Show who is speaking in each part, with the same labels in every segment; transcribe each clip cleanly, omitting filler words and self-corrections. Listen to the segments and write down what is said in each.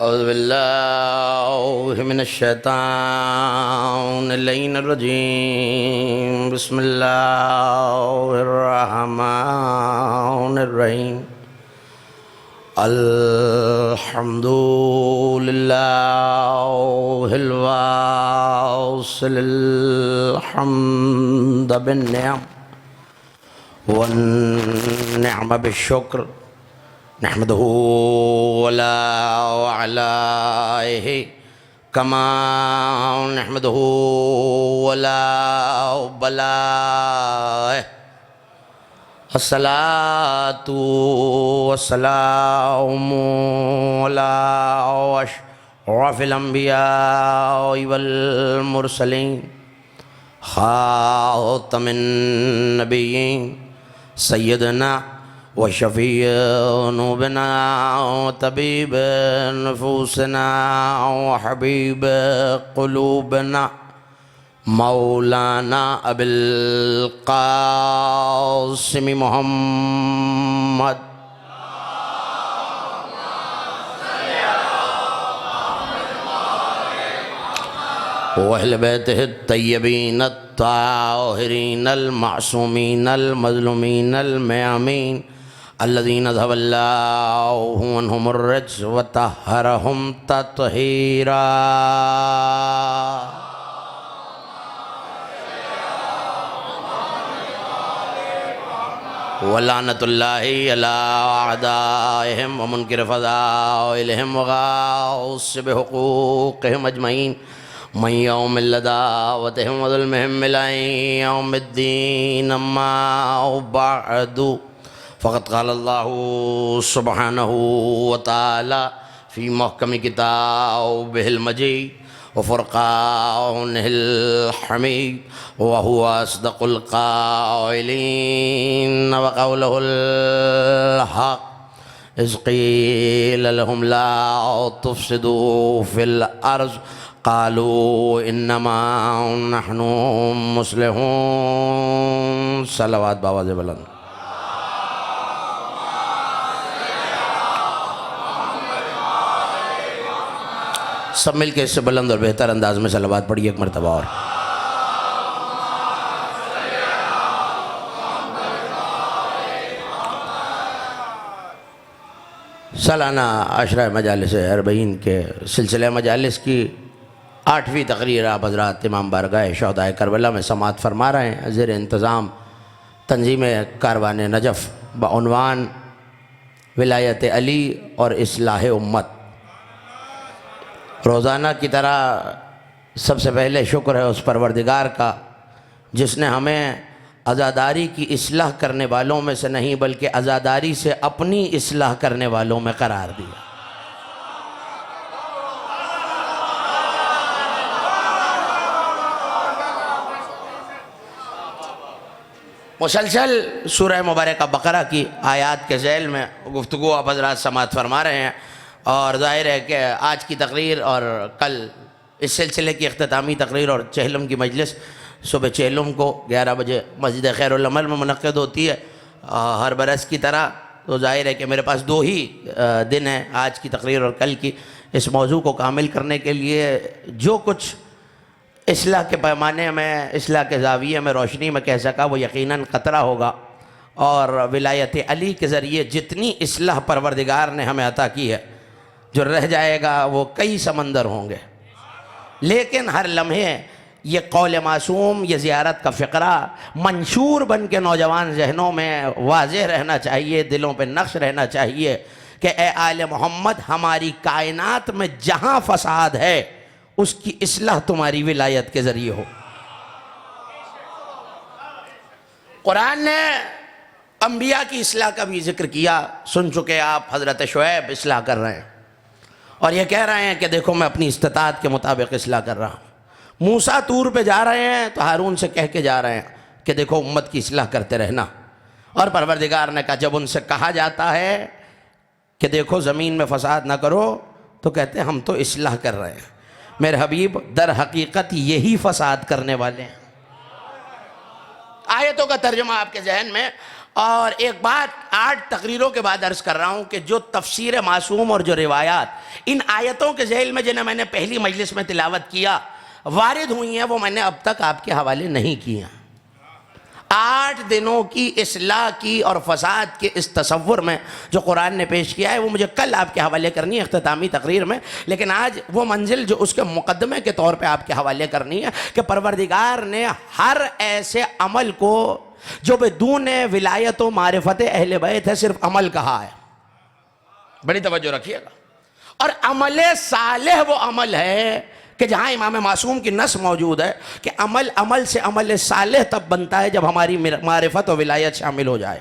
Speaker 1: أعوذ بالله من الشيطان اللعين الرجيم بسم الله الرحمن الرحيم الحمد لله الواصل الحمد بالنعم والنعم بالشكر نحمده ولا وعلائه كما نحمده ولا بلائه الصلاة والسلام على أشرف الأنبياء والمرسلين خاتم النبيين سيدنا وشفيع ذنوبنا وطبيب نفوسنا وحبيب قلوبنا مولانا أبي القاسم محمد وأهل بيته الطيبين الطاهرين المعصومين المظلومين الميامين الذين ذهب الله عنهم الرجس وطهرهم تطهيرا ولعنة الله على أعدائهم ومنكر فضائلهم وغاصب حقوقهم أجمعين من يوم لداوتهم وظلمهم إلى يوم الدين أما بعد فقد قال الله سبحانه وتعالى في محكم كتابه المجيد وفرقانه الحميد وهو أصدق القائلين وقوله الحق إذ قيل لهم لا تفسدوا في الأرض قالوا إنما نحن مصلحون صلوات بآواز بلند سب مل کے اس سے بلند اور بہتر انداز میں صلوات پڑھیے ایک مرتبہ اور سالانہ عشرہ مجالس اربعین کے سلسلہ مجالس کی 8ویں تقریر آپ حضرات امام بارگاہ شہدائے کربلا میں سماعت فرما رہے ہیں زیر انتظام تنظیم کاروان نجف بعنوان ولایت علی اور اصلاح امت۔ روزانہ کی طرح سب سے پہلے شکر ہے اس پروردگار کا جس نے ہمیں عزاداری کی اصلاح کرنے والوں میں سے نہیں بلکہ عزاداری سے اپنی اصلاح کرنے والوں میں قرار دیا۔ مسلسل سورہ مبارکہ بقرہ کی آیات کے ذیل میں گفتگو آپ حضرات سماعت فرما رہے ہیں، اور ظاہر ہے کہ آج کی تقریر اور کل اس سلسلے کی اختتامی تقریر اور چہلم کی مجلس صبح چہلم کو 11 بجے مسجد خیر العمل میں منعقد ہوتی ہے ہر برس کی طرح۔ تو ظاہر ہے کہ میرے پاس 2 ہی دن ہیں، آج کی تقریر اور کل کی۔ اس موضوع کو کامل کرنے کے لیے جو کچھ اصلاح کے پیمانے میں، اصلاح کے زاویے میں، روشنی میں کہہ سکا وہ یقیناً قطرہ ہوگا، اور ولایت علی کے ذریعے جتنی اصلاح پروردگار نے ہمیں عطا کی ہے جو رہ جائے گا وہ کئی سمندر ہوں گے۔ لیکن ہر لمحے یہ قول معصوم، یہ زیارت کا فقرہ منشور بن کے نوجوان ذہنوں میں واضح رہنا چاہیے، دلوں پہ نقش رہنا چاہیے کہ اے آل محمد، ہماری کائنات میں جہاں فساد ہے اس کی اصلاح تمہاری ولایت کے ذریعے ہو۔ قرآن نے انبیاء کی اصلاح کا بھی ذکر کیا، سن چکے آپ، حضرت شعیب اصلاح کر رہے ہیں اور یہ کہہ رہے ہیں کہ دیکھو میں اپنی استطاعت کے مطابق اصلاح کر رہا ہوں۔ موسیٰ طور پہ جا رہے ہیں تو ہارون سے کہہ کے جا رہے ہیں کہ دیکھو امت کی اصلاح کرتے رہنا، اور پروردگار نے کہا جب ان سے کہا جاتا ہے کہ دیکھو زمین میں فساد نہ کرو تو کہتے ہیں ہم تو اصلاح کر رہے ہیں۔ میرے حبیب در حقیقت یہی فساد کرنے والے ہیں۔ آیتوں کا ترجمہ آپ کے ذہن میں اور ایک بات 8 تقریروں کے بعد عرض کر رہا ہوں کہ جو تفسیر معصوم اور جو روایات ان آیتوں کے ذیل میں جنہیں میں نے پہلی مجلس میں تلاوت کیا وارد ہوئی ہیں، وہ میں نے اب تک آپ کے حوالے نہیں کی ہیں۔ 8 دنوں کی اصلاح کی اور فساد کے اس تصور میں جو قرآن نے پیش کیا ہے وہ مجھے کل آپ کے حوالے کرنی ہے اختتامی تقریر میں، لیکن آج وہ منزل جو اس کے مقدمے کے طور پہ آپ کے حوالے کرنی ہے کہ پروردگار نے ہر ایسے عمل کو جو بدون ولایت و معرفت اہل بیت ہے صرف عمل کہا ہے۔ بڑی توجہ رکھیے گا۔ اور عمل صالح وہ عمل ہے کہ جہاں امام معصوم کی نص موجود ہے کہ عمل سے عمل صالح تب بنتا ہے جب ہماری معرفت و ولایت شامل ہو جائے۔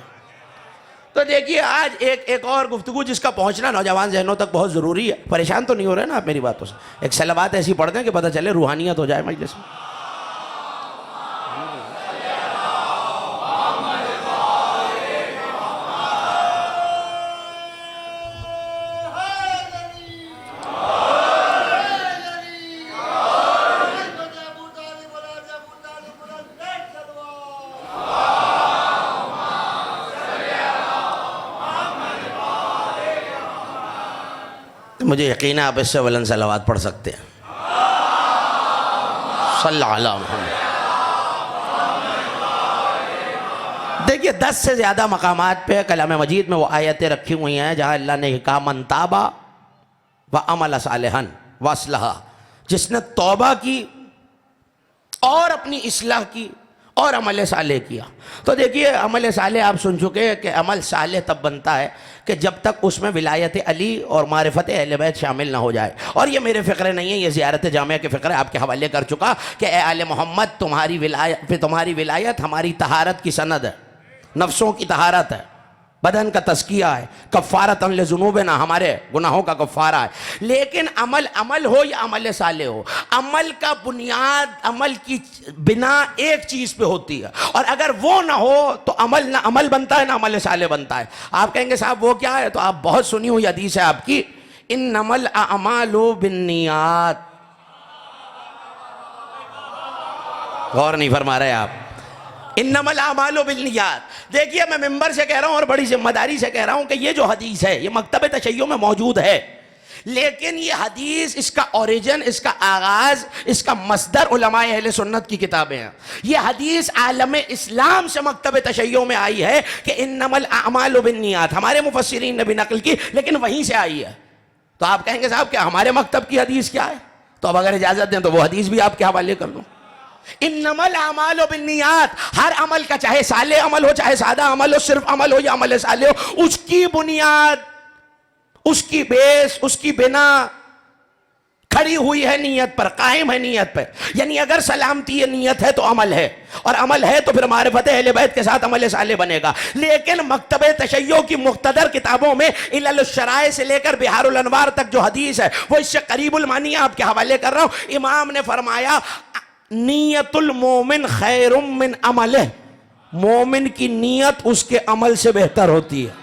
Speaker 1: تو دیکھیے آج ایک اور گفتگو جس کا پہنچنا نوجوان ذہنوں تک بہت ضروری ہے۔ پریشان تو نہیں ہو رہے نا آپ میری باتوں سے؟ ایک صلوات ایسی پڑھ دیں کہ پتہ چلے روحانیت ہو جائے مجلس میں۔ مجھے یقین ہے آپ اس سے بلند صلوات پڑھ سکتے ہیں۔ صلی اللہ علیہ وسلم۔ دیکھیے 10 سے زیادہ مقامات پہ کلام مجید میں وہ آیتیں رکھی ہوئی ہیں جہاں اللہ نے کہا من تابا وعمل صالحا واصلحا، جس نے توبہ کی اور اپنی اصلاح کی اور عمل صالح کیا۔ تو دیکھیے عمل صالح آپ سن چکے ہیں کہ عمل صالح تب بنتا ہے کہ جب تک اس میں ولایت علی اور معرفت اہل بیت شامل نہ ہو جائے۔ اور یہ میرے فقرے نہیں ہیں، یہ زیارت جامعہ کے فقرے آپ کے حوالے کر چکا کہ اے آل محمد تمہاری ولایت ہماری طہارت کی سند ہے، نفسوں کی طہارت ہے، بدن کا تزکیہ ہے، کفارۃ لذنوبنا ہمارے گناہوں کا کفارہ ہے۔ لیکن عمل ہو یا عمل صالح ہو، عمل کا بنیاد، عمل کی بنا ایک چیز پہ ہوتی ہے، اور اگر وہ نہ ہو تو نہ عمل بنتا ہے نہ عمل صالح بنتا ہے۔ آپ کہیں گے صاحب وہ کیا ہے؟ تو آپ بہت سنی ہوئی حدیث ہے آپ کی، انما الاعمال بالنیات۔ غور نہیں فرما رہے آپ؟ انما الاعمال بالنیات۔ دیکھیے میں ممبر سے کہہ رہا ہوں اور بڑی ذمہ داری سے کہہ رہا ہوں کہ یہ جو حدیث ہے یہ مکتب تشیع میں موجود ہے، لیکن یہ حدیث، اس کا اوریجن، اس کا آغاز، اس کا مصدر علماء اہل سنت کی کتابیں ہیں۔ یہ حدیث عالم اسلام سے مکتب تشیع میں آئی ہے کہ انما الاعمال بالنیات، ہمارے مفسرین نے بھی نقل کی لیکن وہیں سے آئی ہے۔ تو آپ کہیں گے صاحب کہ ہمارے مکتب کی حدیث کیا ہے؟ تو اب اگر اجازت دیں تو وہ حدیث بھی آپ کے حوالے کر دوں۔ انما الاعمال بالنیات، ہر عمل کا چاہے صالح عمل ہو چاہے سادہ عمل ہو، صرف عمل ہو یا عمل صالح ہو، اس کی بنیاد، اس کی بیس، اس کی بنا کھڑی ہوئی ہے نیت پر، قائم ہے نیت پر۔ یعنی اگر سلامتی نیت ہے تو عمل ہے، اور عمل ہے تو پھر معرفت اہل بیت کے ساتھ عمل صالح بنے گا۔ لیکن مکتب تشیع کی مقتدر کتابوں میں علل الشرائع سے لے کر بحار الانوار تک جو حدیث ہے وہ اس سے قریب المعنی آپ کے حوالے کر رہا ہوں۔ امام نے فرمایا نیت المومن خیر من عملہ، مومن کی نیت اس کے عمل سے بہتر ہوتی ہے۔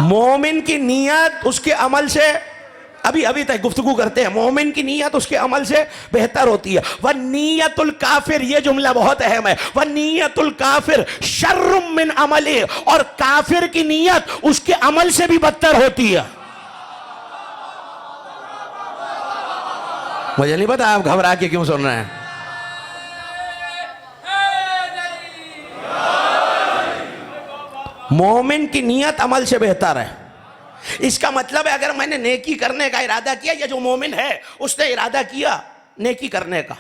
Speaker 1: مومن کی نیت اس کے عمل سے، ابھی تک گفتگو کرتے ہیں، مومن کی نیت اس کے عمل سے بہتر ہوتی ہے۔ وَنِّیَّةُ الْكَافِرِ، یہ جملہ بہت اہم ہے، وَنِّیَّةُ الْكَافِرِ شَرٌّ مِّنْ عَمَلِهِ، اور کافر کی نیت اس کے عمل سے بھی بدتر ہوتی ہے۔ مجھے نہیں پتا آپ گھبرا کے کیوں سن رہے ہیں۔ مومن کی نیت عمل سے بہتر ہے۔ اس کا مطلب ہے اگر میں نے نیکی کرنے کا ارادہ کیا، یا جو مومن ہے اس نے ارادہ کیا نیکی کرنے کا،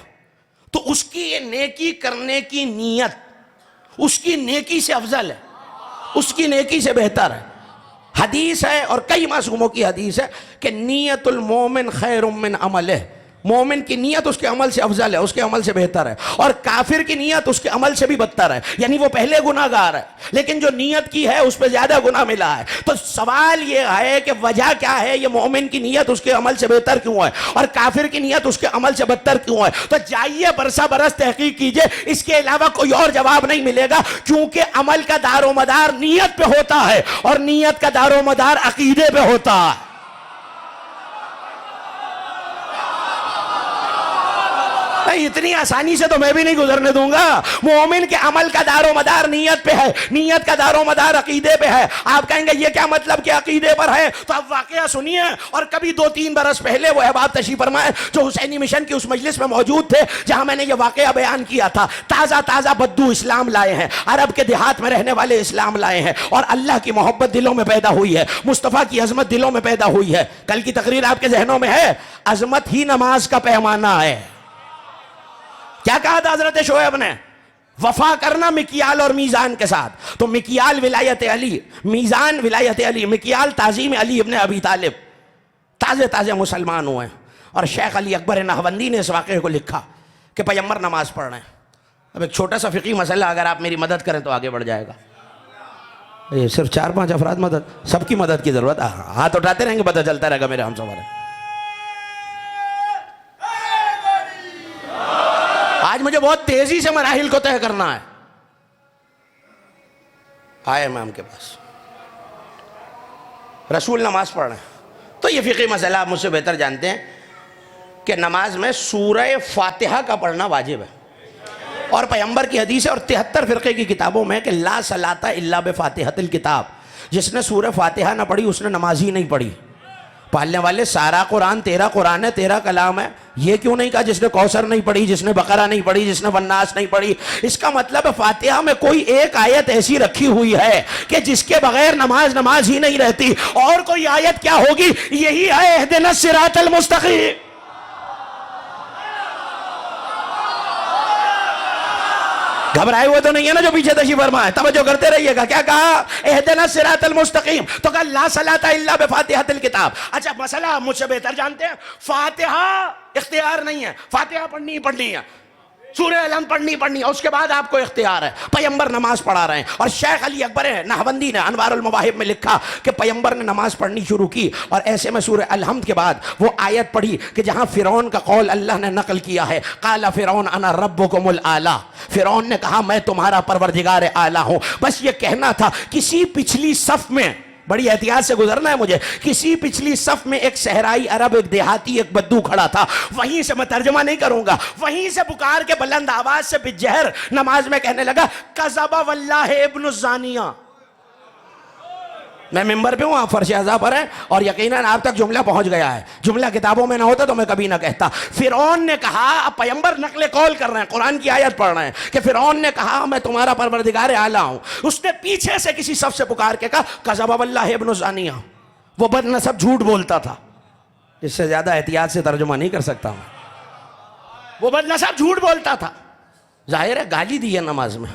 Speaker 1: تو اس کی یہ نیکی کرنے کی نیت اس کی نیکی سے افضل ہے، اس کی نیکی سے بہتر ہے۔ حدیث ہے اور کئی معصوموں کی حدیث ہے کہ نیت المومن خیر من عملہ، مومن کی نیت اس کے عمل سے افضل ہے، اس کے عمل سے بہتر ہے، اور کافر کی نیت اس کے عمل سے بھی بدتر ہے۔ یعنی وہ پہلے گناہ گار ہے لیکن جو نیت کی ہے اس پہ زیادہ گناہ ملا ہے۔ تو سوال یہ ہے کہ وجہ کیا ہے؟ یہ مومن کی نیت اس کے عمل سے بہتر کیوں ہے اور کافر کی نیت اس کے عمل سے بدتر کیوں ہے؟ تو جائیے برسہ برس تحقیق کیجئے، اس کے علاوہ کوئی اور جواب نہیں ملے گا، کیونکہ عمل کا دار و مدار نیت پہ ہوتا ہے اور نیت کا دار و مدار عقیدے پہ ہوتا ہے۔ بھائی اتنی آسانی سے تو میں بھی نہیں گزرنے دوں گا. مومن کے عمل کا دار و مدار نیت پہ ہے, نیت کا دار و مدار عقیدے پہ ہے. آپ کہیں گے یہ کیا مطلب کہ عقیدے پر ہے؟ تو اب واقعہ سنیے. اور کبھی 2-3 برس پہلے وہ احباب تشریف فرمائے جو حسینی مشن کی اس مجلس میں موجود تھے جہاں میں نے یہ واقعہ بیان کیا تھا. تازہ بدو اسلام لائے ہیں, عرب کے دیہات میں رہنے والے اسلام لائے ہیں, اور اللہ کی محبت دلوں میں پیدا ہوئی ہے, مصطفیٰ کی عظمت دلوں میں پیدا ہوئی ہے. کل کی تقریر آپ کے ذہنوں میں ہے, عظمت ہی نماز کا پیمانہ ہے. کیا کہا تھا حضرت شعیب نے؟ وفا کرنا مکیال اور میزان کے ساتھ. تو مکیال ولایت علی, میزان ولایت علی, مکیال تعظیم علی ابن ابی طالب. تازے مسلمان ہوئے, اور شیخ علی اکبر نہوندی نے اس واقعے کو لکھا کہ پیغمبر نماز پڑھ رہے ہیں. اب ایک چھوٹا سا فقہی مسئلہ اگر آپ میری مدد کریں تو آگے بڑھ جائے گا. یہ صرف 4-5 افراد مدد, سب کی مدد کی ضرورت. ہاتھ اٹھاتے رہیں گے, پتہ چلتا رہے گا میرے ہم سفر ہے. آج مجھے بہت تیزی سے مراحل کو طے کرنا ہے. آئے امام کے پاس, رسول نماز پڑھ رہے ہیں. تو یہ فقہی مسئلہ آپ مجھ سے بہتر جانتے ہیں کہ نماز میں سورہ فاتحہ کا پڑھنا واجب ہے, اور پیغمبر کی حدیث ہے اور 73 فرقے کی کتابوں میں کہ لا صلاۃ الا بفاتحۃ الکتاب. جس نے سورہ فاتحہ نہ پڑھی اس نے نماز ہی نہیں پڑھی. پالنے والے سارا قرآن تیرا قرآن ہے, تیرا کلام ہے. یہ کیوں نہیں کہا جس نے کوثر نہیں پڑھی, جس نے بقرہ نہیں پڑھی, جس نے والناس نہیں پڑھی؟ اس کا مطلب فاتحہ میں کوئی ایک آیت ایسی رکھی ہوئی ہے کہ جس کے بغیر نماز ہی نہیں رہتی. اور کوئی آیت کیا ہوگی؟ یہی ہے اہدنا الصراط المستقیم. گھبرائے ہوئے تو نہیں ہے نا جو پیچھے تشریف فرما ہے؟ توجہ کرتے رہیے گا. کیا کہا؟ اہدنا الصراط المستقیم. تو کہا لا صلاۃ الا بفاتحۃ الکتاب. اچھا مسئلہ آپ مجھ سے بہتر جانتے ہیں, فاتحہ اختیار نہیں ہے, فاتحہ پڑھنی ہے, سورہ الحمد پڑھنی ہے, اس کے بعد آپ کو اختیار ہے. پیغمبر نماز پڑھا رہے ہیں, اور شیخ علی اکبر نہوندی نے انوار المواہب میں لکھا کہ پیغمبر نے نماز پڑھنی شروع کی, اور ایسے میں سورہ الحمد کے بعد وہ آیت پڑھی کہ جہاں فرعون کا قول اللہ نے نقل کیا ہے, قال فرعون انا ربکم الاعلی. فرعون نے کہا میں تمہارا پروردگار اعلیٰ ہوں. بس یہ کہنا تھا. کسی پچھلی صف میں, بڑی احتیاط سے گزرنا ہے مجھے, کسی پچھلی صف میں ایک صحرائی عرب, ایک دیہاتی, ایک بدو کھڑا تھا. وہیں سے, میں ترجمہ نہیں کروں گا, وہیں سے پکار کے بلند آواز سے بالجہر نماز میں کہنے لگا کذب واللہ ابن الزانیہ. میں ممبر پہ ہوں, آپ فرش اعضاء پر ہیں, اور یقیناً آپ تک جملہ پہنچ گیا ہے. جملہ کتابوں میں نہ ہوتا تو میں کبھی نہ کہتا. فرعون نے کہا, اب پیغمبر نقل قول کر رہے ہیں, قرآن کی آیت پڑھ رہے ہیں, کہ فرعون نے کہا میں تمہارا پروردگار اعلیٰ ہوں. اس نے پیچھے سے کسی صف سے پکار کے کہا کذب واللہ ابن الزانیہ. وہ بد نسب جھوٹ بولتا تھا. اس سے زیادہ احتیاط سے ترجمہ نہیں کر سکتا ہوں. وہ بد نسب جھوٹ بولتا تھا. ظاہر ہے گالی دی ہے نماز میں,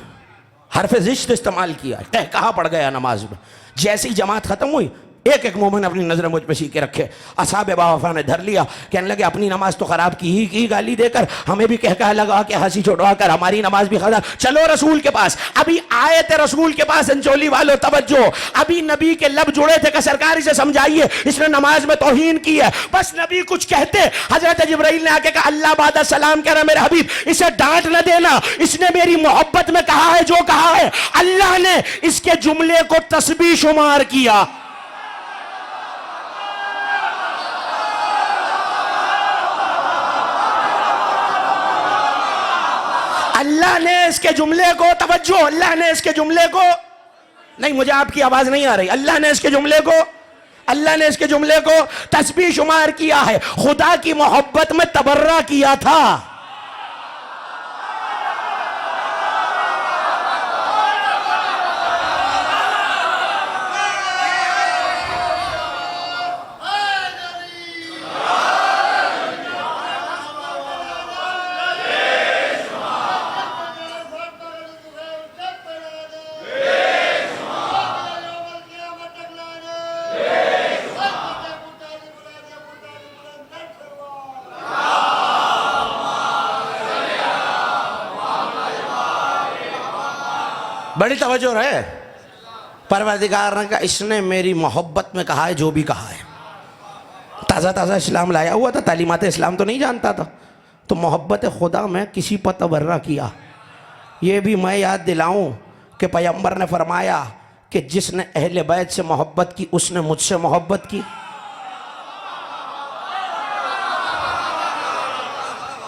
Speaker 1: حرف زشت استعمال کیا, کہا پڑ گیا نماز میں. جیسی جماعت ختم ہوئی, ایک مومن اپنی نظر مجھ پہ سیکھے رکھے. اصحاب باوفا نے دھر لیا, کہنے لگے اپنی نماز تو خراب کی گالی دے کر, ہمیں بھی کہہ لگا کہ ہنسی چھوڑوا کر ہماری نماز بھی خراب. چلو رسول کے پاس. ابھی آئے تھے رسول کے پاس, انچولی والو توجہ, ابھی نبی کے لب جڑے تھے کہ سرکار اسے سمجھائیے اس نے نماز میں توہین کی ہے. بس نبی کچھ کہتے, حضرت جبرائیل نے آ کے کہا اللہ بعد سلام کہہ رہا میرے حبیب, اسے ڈانٹ نہ دینا, اس نے میری محبت میں کہا ہے جو کہا ہے. اللہ نے اس کے جملے کو تسبیح شمار کیا. اللہ نے اس کے جملے کو, توجہ, اللہ نے اس کے جملے کو, نہیں مجھے آپ کی آواز نہیں آ رہی, اللہ نے اس کے جملے کو تسبیح شمار کیا ہے. خدا کی محبت میں تبرہ کیا تھا. بڑی توجہ رہے. پروردگار نے کہا اس نے میری محبت میں کہا ہے جو بھی کہا ہے. تازہ اسلام لایا ہوا تھا, تعلیمات اسلام تو نہیں جانتا تھا, تو محبت خدا میں کسی پر تبرہ کیا. یہ بھی میں یاد دلاؤں کہ پیغمبر نے فرمایا کہ جس نے اہل بیت سے محبت کی اس نے مجھ سے محبت کی.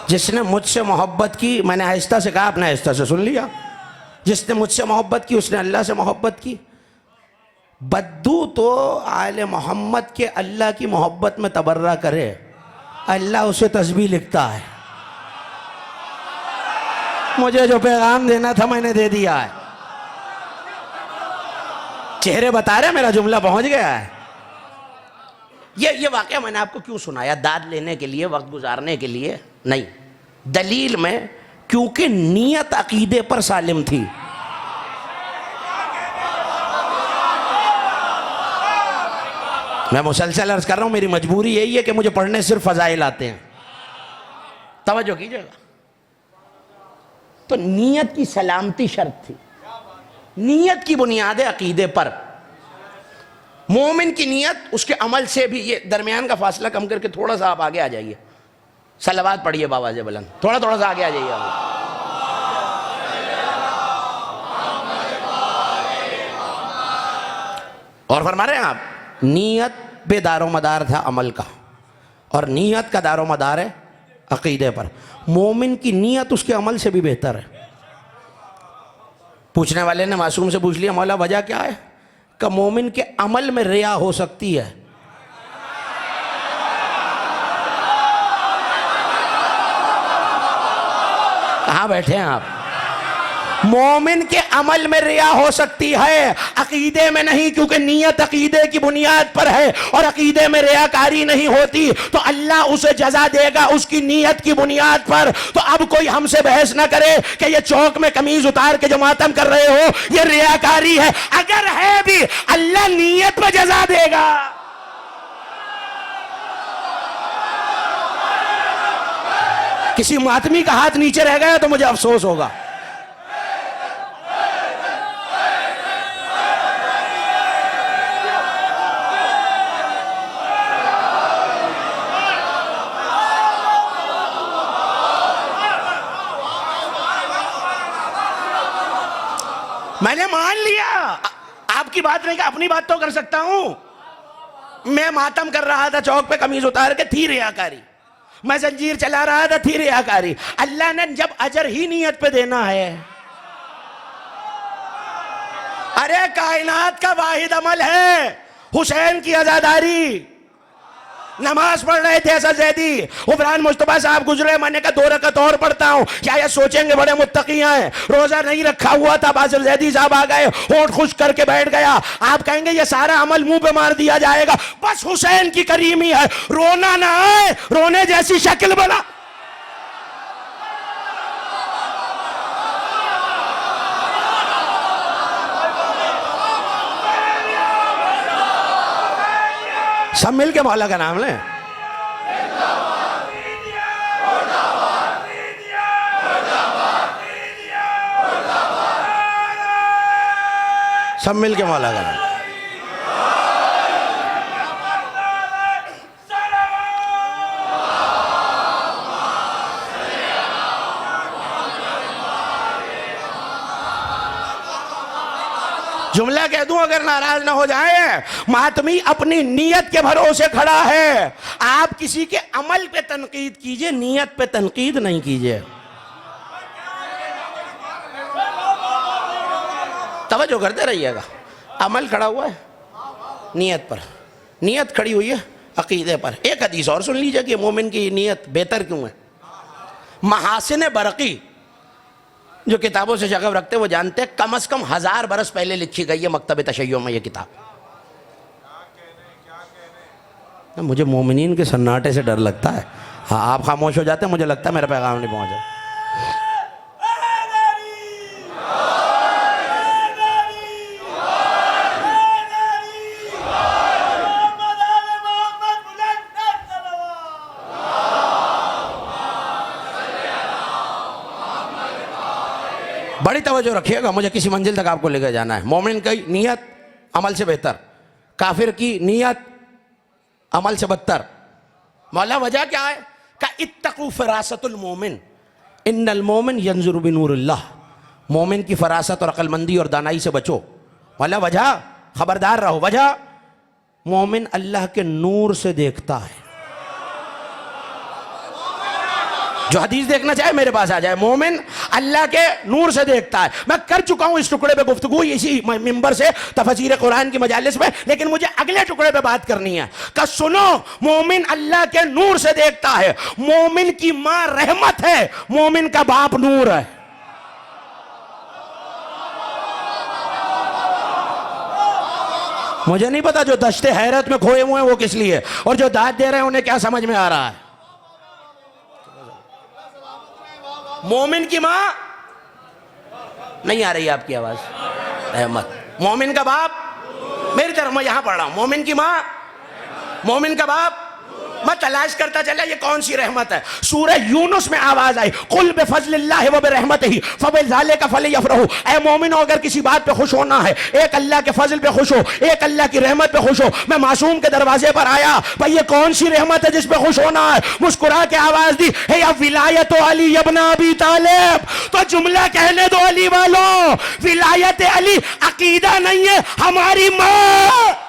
Speaker 1: جس نے مجھ سے محبت کی، میں نے آہستہ سے کہا، آپ نے آہستہ سے سن لیا، جس نے مجھ سے محبت کی اس نے اللہ سے محبت کی۔ بدو تو آل محمد کے اللہ کی محبت میں تبرہ کرے، اللہ اسے تسبیح لکھتا ہے۔ مجھے جو پیغام دینا تھا میں نے دے دیا ہے، چہرے بتا رہے میرا جملہ پہنچ گیا ہے۔ یہ واقعہ میں نے آپ کو کیوں سنایا؟ داد لینے کے لیے، وقت گزارنے کے لیے نہیں، دلیل میں، کیونکہ نیت عقیدے پر سالم تھی۔ میں مسلسل عرض کر رہا ہوں، میری مجبوری یہی ہے کہ مجھے پڑھنے صرف فضائل آتے ہیں، توجہ کیجئے گا۔ تو نیت کی سلامتی شرط تھی، نیت کی بنیاد عقیدے پر۔ مومن کی نیت اس کے عمل سے بھی، یہ درمیان کا فاصلہ کم کر کے تھوڑا سا آپ آگے آ جائیے، صلوات پڑھیے بآواز بلند، تھوڑا سا آگے آ جائیے آپ۔ اور فرما رہے ہیں آپ، نیت پہ دار و مدار تھا عمل کا، اور نیت کا دار و مدار ہے عقیدے پر۔ مومن کی نیت اس کے عمل سے بھی بہتر ہے۔ پوچھنے والے نے معصوم سے پوچھ لیا، مولا وجہ کیا ہے؟ کہ مومن کے عمل میں ریا ہو سکتی ہے۔ کہاں بیٹھے ہیں آپ؟ مومن کے عمل میں ریا ہو سکتی ہے، عقیدے میں نہیں، کیونکہ نیت عقیدے کی بنیاد پر ہے، اور عقیدے میں ریاکاری نہیں ہوتی، تو اللہ اسے جزا دے گا اس کی نیت کی بنیاد پر۔ تو اب کوئی ہم سے بحث نہ کرے کہ یہ چوک میں قمیض اتار کے جو ماتم کر رہے ہو یہ ریاکاری ہے، اگر ہے بھی اللہ نیت پہ جزا دے گا۔ کسی ماتمی کا ہاتھ نیچے رہ گیا تو مجھے افسوس ہوگا۔ میں نے مان لیا، آپ کی بات نہیں کہ اپنی بات تو کر سکتا ہوں۔ میں ماتم کر رہا تھا چوک پہ قمیض اتار کے، تھی ریاکاری۔ میں زنجیر چلا رہا تھا، تھی ریاکاری۔ اللہ نے جب اجر ہی نیت پہ دینا ہے، ارے کائنات کا واحد عمل ہے حسین کی عزاداری۔ نماز پڑھ رہے تھے حسن زیدی، غفران مصطفیٰ صاحب گزرے، میں نے کہا 2 رکعت اور پڑھتا ہوں، کیا یہ سوچیں گے بڑے متقیاں ہیں؟ روزہ نہیں رکھا ہوا تھا، حسن زیدی صاحب آ گئے، ہونٹ خشک کر کے بیٹھ گیا۔ آپ کہیں گے یہ سارا عمل منہ پہ مار دیا جائے گا، بس حسین کی کریمی ہے، رونا نہ آئے، رونے جیسی شکل بنا۔ سب مل کے مولا کا نام لیں۔ سب مل کے مولا کا نام۔ جملہ کہہ دوں اگر ناراض نہ ہو جائیں، ماتمی اپنی نیت کے بھروسے کھڑا ہے۔ آپ کسی کے عمل پہ تنقید کیجئے، نیت پہ تنقید نہیں کیجئے۔ توجہ کرتے رہیے گا، عمل کھڑا ہوا ہے نیت پر، نیت کھڑی ہوئی ہے عقیدے پر۔ ایک حدیث اور سن لیجئے کہ مومن کی نیت بہتر کیوں ہے۔ محاسن برقی جو کتابوں سے شغف رکھتے وہ جانتے ہیں کم از کم 1000 برس پہلے لکھی گئی ہے مکتب تشیع میں یہ کتاب۔ مجھے مومنین کے سناٹے سے ڈر لگتا ہے، ہاں آپ خاموش ہو جاتے ہیں، مجھے لگتا ہے میرا پیغام نہیں پہنچا۔ بڑی توجہ رکھیے گا، مجھے کسی منزل تک آپ کو لے کے جانا ہے۔ مومن کی نیت عمل سے بہتر، کافر کی نیت عمل سے بدتر۔ مولا وجہ کیا ہے؟ کہ اتقوا فراست المومن ان المومن ینظر بنور اللہ۔ مومن کی فراست اور عقل مندی اور دانائی سے بچو۔ مولا وجہ، خبردار رہو، وجہ مومن اللہ کے نور سے دیکھتا ہے۔ جو حدیث دیکھنا چاہے میرے پاس آ جائے. مومن اللہ کے نور سے دیکھتا ہے. میں کر چکا ہوں اس ٹکڑے پہ گفتگو اسی ممبر سے تفسیر قرآن کی مجالس میں, لیکن مجھے اگلے ٹکڑے پہ بات کرنی ہے کہ سنو, مومن اللہ کے نور سے دیکھتا ہے. مومن کی ماں رحمت ہے, مومن کا باپ نور ہے. مجھے نہیں پتا جو دشت حیرت میں کھوئے ہوئے ہیں وہ کس لیے, اور جو داد دے رہے ہیں انہیں کیا سمجھ میں آ رہا ہے. مومن کی ماں نہیں آ رہی آپ کی آواز, رحمت. مومن کا باپ, میری طرف میں یہاں پڑھ رہا ہوں, مومن کی ماں, مومن کا باپ. میں تلاش کرتا چلا یہ کون سی رحمت ہے. سورہ یونس میں آواز آئی, قل بفضل اللہ وبرحمتہ فبذالک فلیفرحوا. اے مومنو اگر کسی بات پہ خوش ہونا ہے, ایک اللہ کے فضل پہ خوش ہو, ایک اللہ کی رحمت پہ خوش ہو. میں معصوم کے دروازے پر آیا, بھئی یہ کون سی رحمت ہے جس پہ خوش ہونا ہے. مسکرا کے آواز دی, ہے یا ولایت علی ابن ابی طالب. تو جملہ کہنے دو علی والوں, ولایت علی عقیدہ نہیں ہے, ہماری ماں.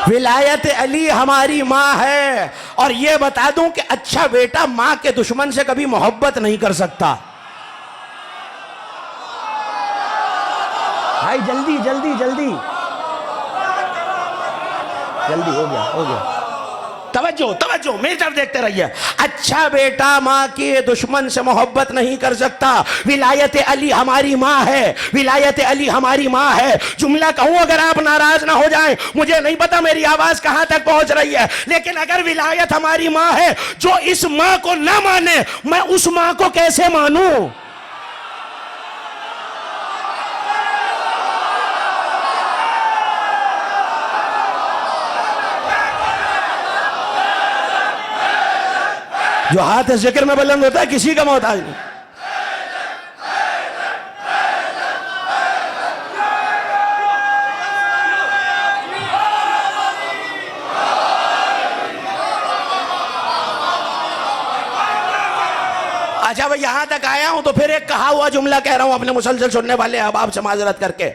Speaker 1: ولایت علی ہماری ماں ہے. اور یہ بتا دوں کہ اچھا بیٹا ماں کے دشمن سے کبھی محبت نہیں کر سکتا. بھائی جلدی جلدی جلدی جلدی, ہو گیا. توجہ توجہ, میری طرف دیکھتے رہیے. اچھا بیٹا ماں کے دشمن سے محبت نہیں کر سکتا. ولایت علی ہماری ماں ہے, ولایت علی ہماری ماں ہے. جملہ کہوں اگر آپ ناراض نہ ہو جائیں, مجھے نہیں پتا میری آواز کہاں تک پہنچ رہی ہے, لیکن اگر ولایت ہماری ماں ہے, جو اس ماں کو نہ مانے میں اس ماں کو کیسے مانوں. جو ہاتھ ذکر میں بلند ہوتا ہے کسی کا محتاج نہیں. اچھا بھئی یہاں تک آیا ہوں تو پھر ایک کہا ہوا جملہ کہہ رہا ہوں اپنے مسلسل سننے والے احباب سے معذرت کر کے.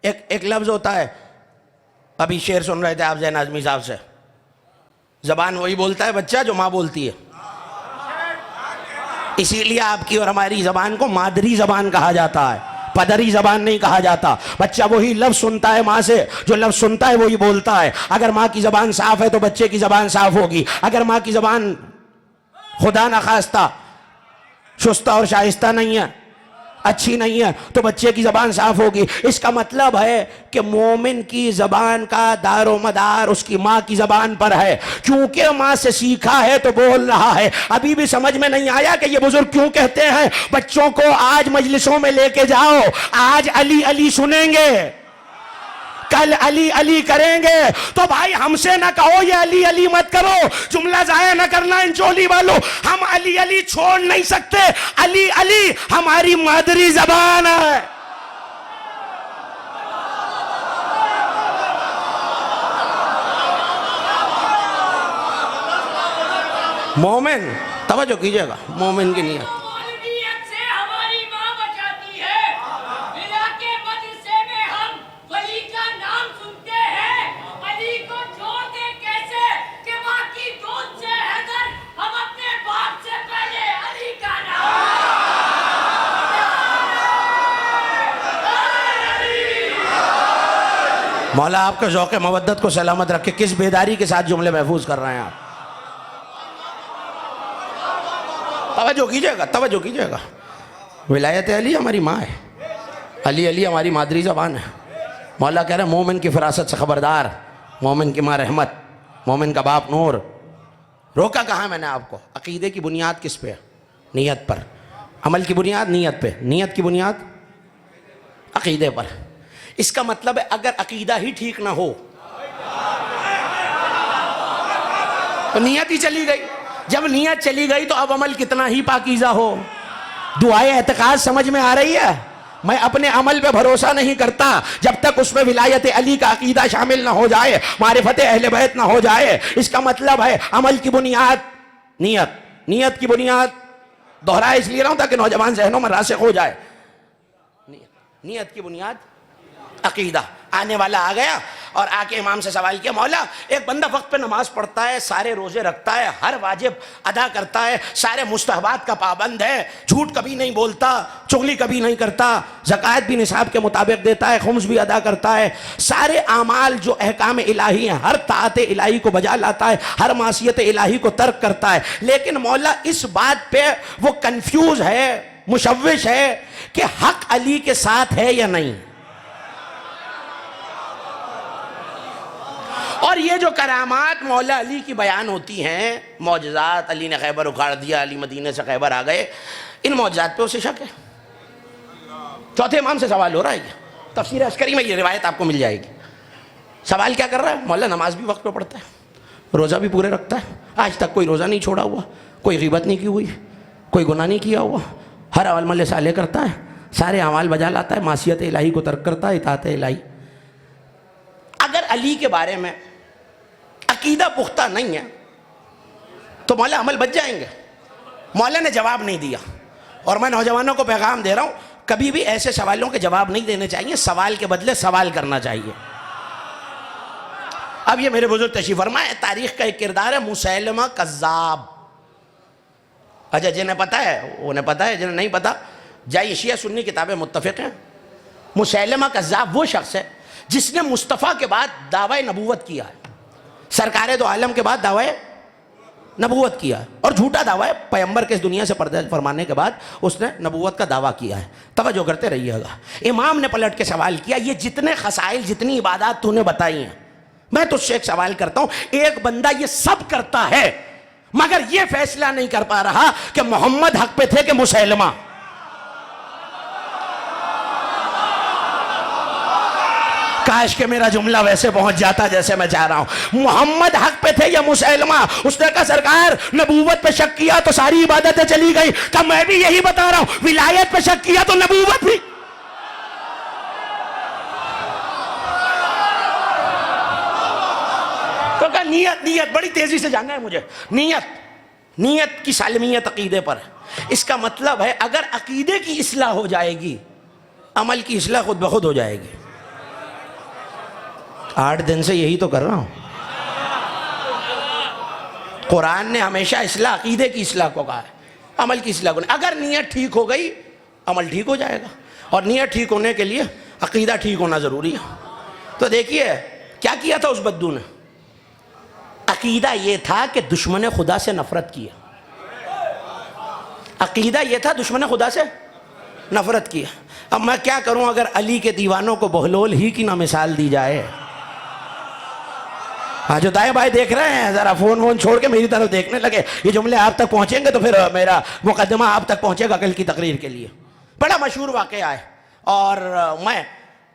Speaker 1: ایک لفظ ہوتا ہے, ابھی شعر سن رہے تھے آپ زین اعظمی صاحب سے, زبان وہی بولتا ہے بچہ جو ماں بولتی ہے. اسی لیے آپ کی اور ہماری زبان کو مادری زبان کہا جاتا ہے, پدری زبان نہیں کہا جاتا. بچہ وہی لفظ سنتا ہے ماں سے, جو لفظ سنتا ہے وہی بولتا ہے. اگر ماں کی زبان صاف ہے تو بچے کی زبان صاف ہوگی. اگر ماں کی زبان خدا نخواستہ شستہ اور شائستہ نہیں ہے, اچھی نہیں ہے, تو بچے کی زبان صاف ہوگی. اس کا مطلب ہے کہ مومن کی زبان کا دار و مدار اس کی ماں کی زبان پر ہے, کیونکہ ماں سے سیکھا ہے تو بول رہا ہے. ابھی بھی سمجھ میں نہیں آیا کہ یہ بزرگ کیوں کہتے ہیں بچوں کو آج مجلسوں میں لے کے جاؤ, آج علی علی سنیں گے, کل علی علی کریں گے. تو بھائی ہم سے نہ کہو یہ علی علی مت کرو, جملہ ضائع نہ کرنا ان چولی والوں. ہم علی علی چھوڑ نہیں سکتے, علی علی ہماری مادری زبان ہے. مومن توجہ کیجئے گا, مومن کی نیت. مولا آپ کے ذوق مودت کو سلامت رکھے. کس بیداری کے ساتھ جملے محفوظ کر رہے ہیں آپ, توجہ کیجئے گا, توجہ کیجئے گا. ولایت علی ہماری ماں ہے, علی علی ہماری مادری زبان ہے. مولا کہہ رہے ہیں مومن کی فراست سے خبردار, مومن کی ماں رحمت, مومن کا باپ نور. روکا کہاں میں نے آپ کو, عقیدے کی بنیاد کس پہ, نیت پر. عمل کی بنیاد نیت پہ, نیت کی بنیاد عقیدے پر. اس کا مطلب ہے اگر عقیدہ ہی ٹھیک نہ ہو تو نیت ہی چلی گئی. جب نیت چلی گئی تو اب عمل کتنا ہی پاکیزہ ہو. دعائے اعتقاد سمجھ میں آ رہی ہے, میں اپنے عمل پہ بھروسہ نہیں کرتا جب تک اس میں ولایت علی کا عقیدہ شامل نہ ہو جائے، معرفت اہل بیت نہ ہو جائے۔ اس کا مطلب ہے عمل کی بنیاد نیت کی بنیاد، دہرائے اس لیے رہا ہوں تاکہ نوجوان ذہنوں میں راسخ ہو جائے۔ نیت کی بنیاد عقیدہ۔ آنے والا آ گیا اور آ کے امام سے سوال کیا، مولا ایک بندہ وقت پہ نماز پڑھتا ہے، سارے روزے رکھتا ہے، ہر واجب ادا کرتا ہے، سارے مستحبات کا پابند ہے، جھوٹ کبھی نہیں بولتا، چغلی کبھی نہیں کرتا، زکوٰۃ بھی نصاب کے مطابق دیتا ہے، خمس بھی ادا کرتا ہے، سارے اعمال جو احکام الہی ہیں، ہر طاعت الہی کو بجا لاتا ہے، ہر معصیت الہی کو ترک کرتا ہے، لیکن مولا اس بات پہ وہ کنفیوز ہے، مشوش ہے کہ حق علی کے ساتھ ہے یا نہیں۔ اور یہ جو کرامات مولا علی کی بیان ہوتی ہیں، معجزات، علی نے خیبر اکھاڑ دیا، علی مدینے سے خیبر آ گئے، ان معجزات پہ اسے شک ہے۔ چوتھے امام سے سوال ہو رہا ہے، یہ تفسیر عسکری میں یہ روایت آپ کو مل جائے گی۔ سوال کیا کر رہا ہے؟ مولا نماز بھی وقت پہ پڑھتا ہے، روزہ بھی پورے رکھتا ہے، آج تک کوئی روزہ نہیں چھوڑا ہوا، کوئی غیبت نہیں کی ہوئی، کوئی گناہ نہیں کیا ہوا، ہر عمل صالح کرتا ہے، سارے اعمال بجا لاتا ہے، معصیت الہی کو ترک کرتا ہے، اطاعت الہی۔ اگر علی کے بارے میں عقیدہ پختہ نہیں ہے تو مولا عمل بچ جائیں گے؟ مولا نے جواب نہیں دیا، اور میں نوجوانوں کو پیغام دے رہا ہوں، کبھی بھی ایسے سوالوں کے جواب نہیں دینے چاہیے، سوال کے بدلے سوال کرنا چاہیے۔ اب یہ میرے بزرگ تشریف فرما ہے، تاریخ کا ایک کردار ہے مسیلمہ کذاب۔ اچھا جنہیں پتہ ہے انہیں پتہ ہے، جنہیں نہیں پتہ جائیے، شیعہ سنی کتابیں متفق ہیں۔ مسیلمہ کذاب وہ شخص ہے جس نے مصطفیٰ کے بعد دعوی نبوت کیا ہے، سرکار دو عالم کے بعد دعوی نبوت کیا ہے، اور جھوٹا دعویٰ ہے، پیغمبر کے اس دنیا سے پردہ فرمانے کے بعد اس نے نبوت کا دعویٰ کیا ہے۔ توجہ کرتے رہیے گا۔ امام نے پلٹ کے سوال کیا، یہ جتنے خصائل، جتنی عبادات تو نے بتائی ہیں، میں تجھ سے ایک سوال کرتا ہوں، ایک بندہ یہ سب کرتا ہے مگر یہ فیصلہ نہیں کر پا رہا کہ محمد حق پہ تھے کہ مسیلمہ؟ کاش کہ میرا جملہ ویسے پہنچ جاتا جیسے میں چاہ رہا ہوں۔ محمد حق پہ تھے یا مسیلمہ؟ اس نے کہا سرکار نبوت پہ شک کیا تو ساری عبادتیں چلی گئی۔ کہا میں بھی یہی بتا رہا ہوں، ولایت پہ شک کیا تو نبوت بھی۔ تو کہا نیت بڑی تیزی سے جاننا ہے مجھے، نیت کی سالمیت عقیدے پر ہے۔ اس کا مطلب ہے اگر عقیدے کی اصلاح ہو جائے گی، عمل کی اصلاح خود بخود ہو جائے گی۔ 8 دن سے یہی تو کر رہا ہوں۔ قرآن نے ہمیشہ اصلاح عقیدے کی اصلاح کو کہا ہے، عمل کی اصلاح کو نہیں۔ اگر نیت ٹھیک ہو گئی عمل ٹھیک ہو جائے گا، اور نیت ٹھیک ہونے کے لیے عقیدہ ٹھیک ہونا ضروری ہے۔ تو دیکھیے کیا کیا تھا اس بدو نے؟ عقیدہ یہ تھا کہ دشمن خدا سے نفرت کیا، عقیدہ یہ تھا دشمن خدا سے نفرت کیا۔ اب میں کیا کروں اگر علی کے دیوانوں کو بہلول ہی کی نہ مثال دی جائے؟ ہاں جو دائیں بائیں دیکھ رہے ہیں ذرا فون چھوڑ کے میری طرف دیکھنے لگے، یہ جملے آپ تک پہنچیں گے تو پھر میرا مقدمہ آپ تک پہنچے گا کل کی تقریر کے لیے۔ بڑا مشہور واقعہ ہے، اور میں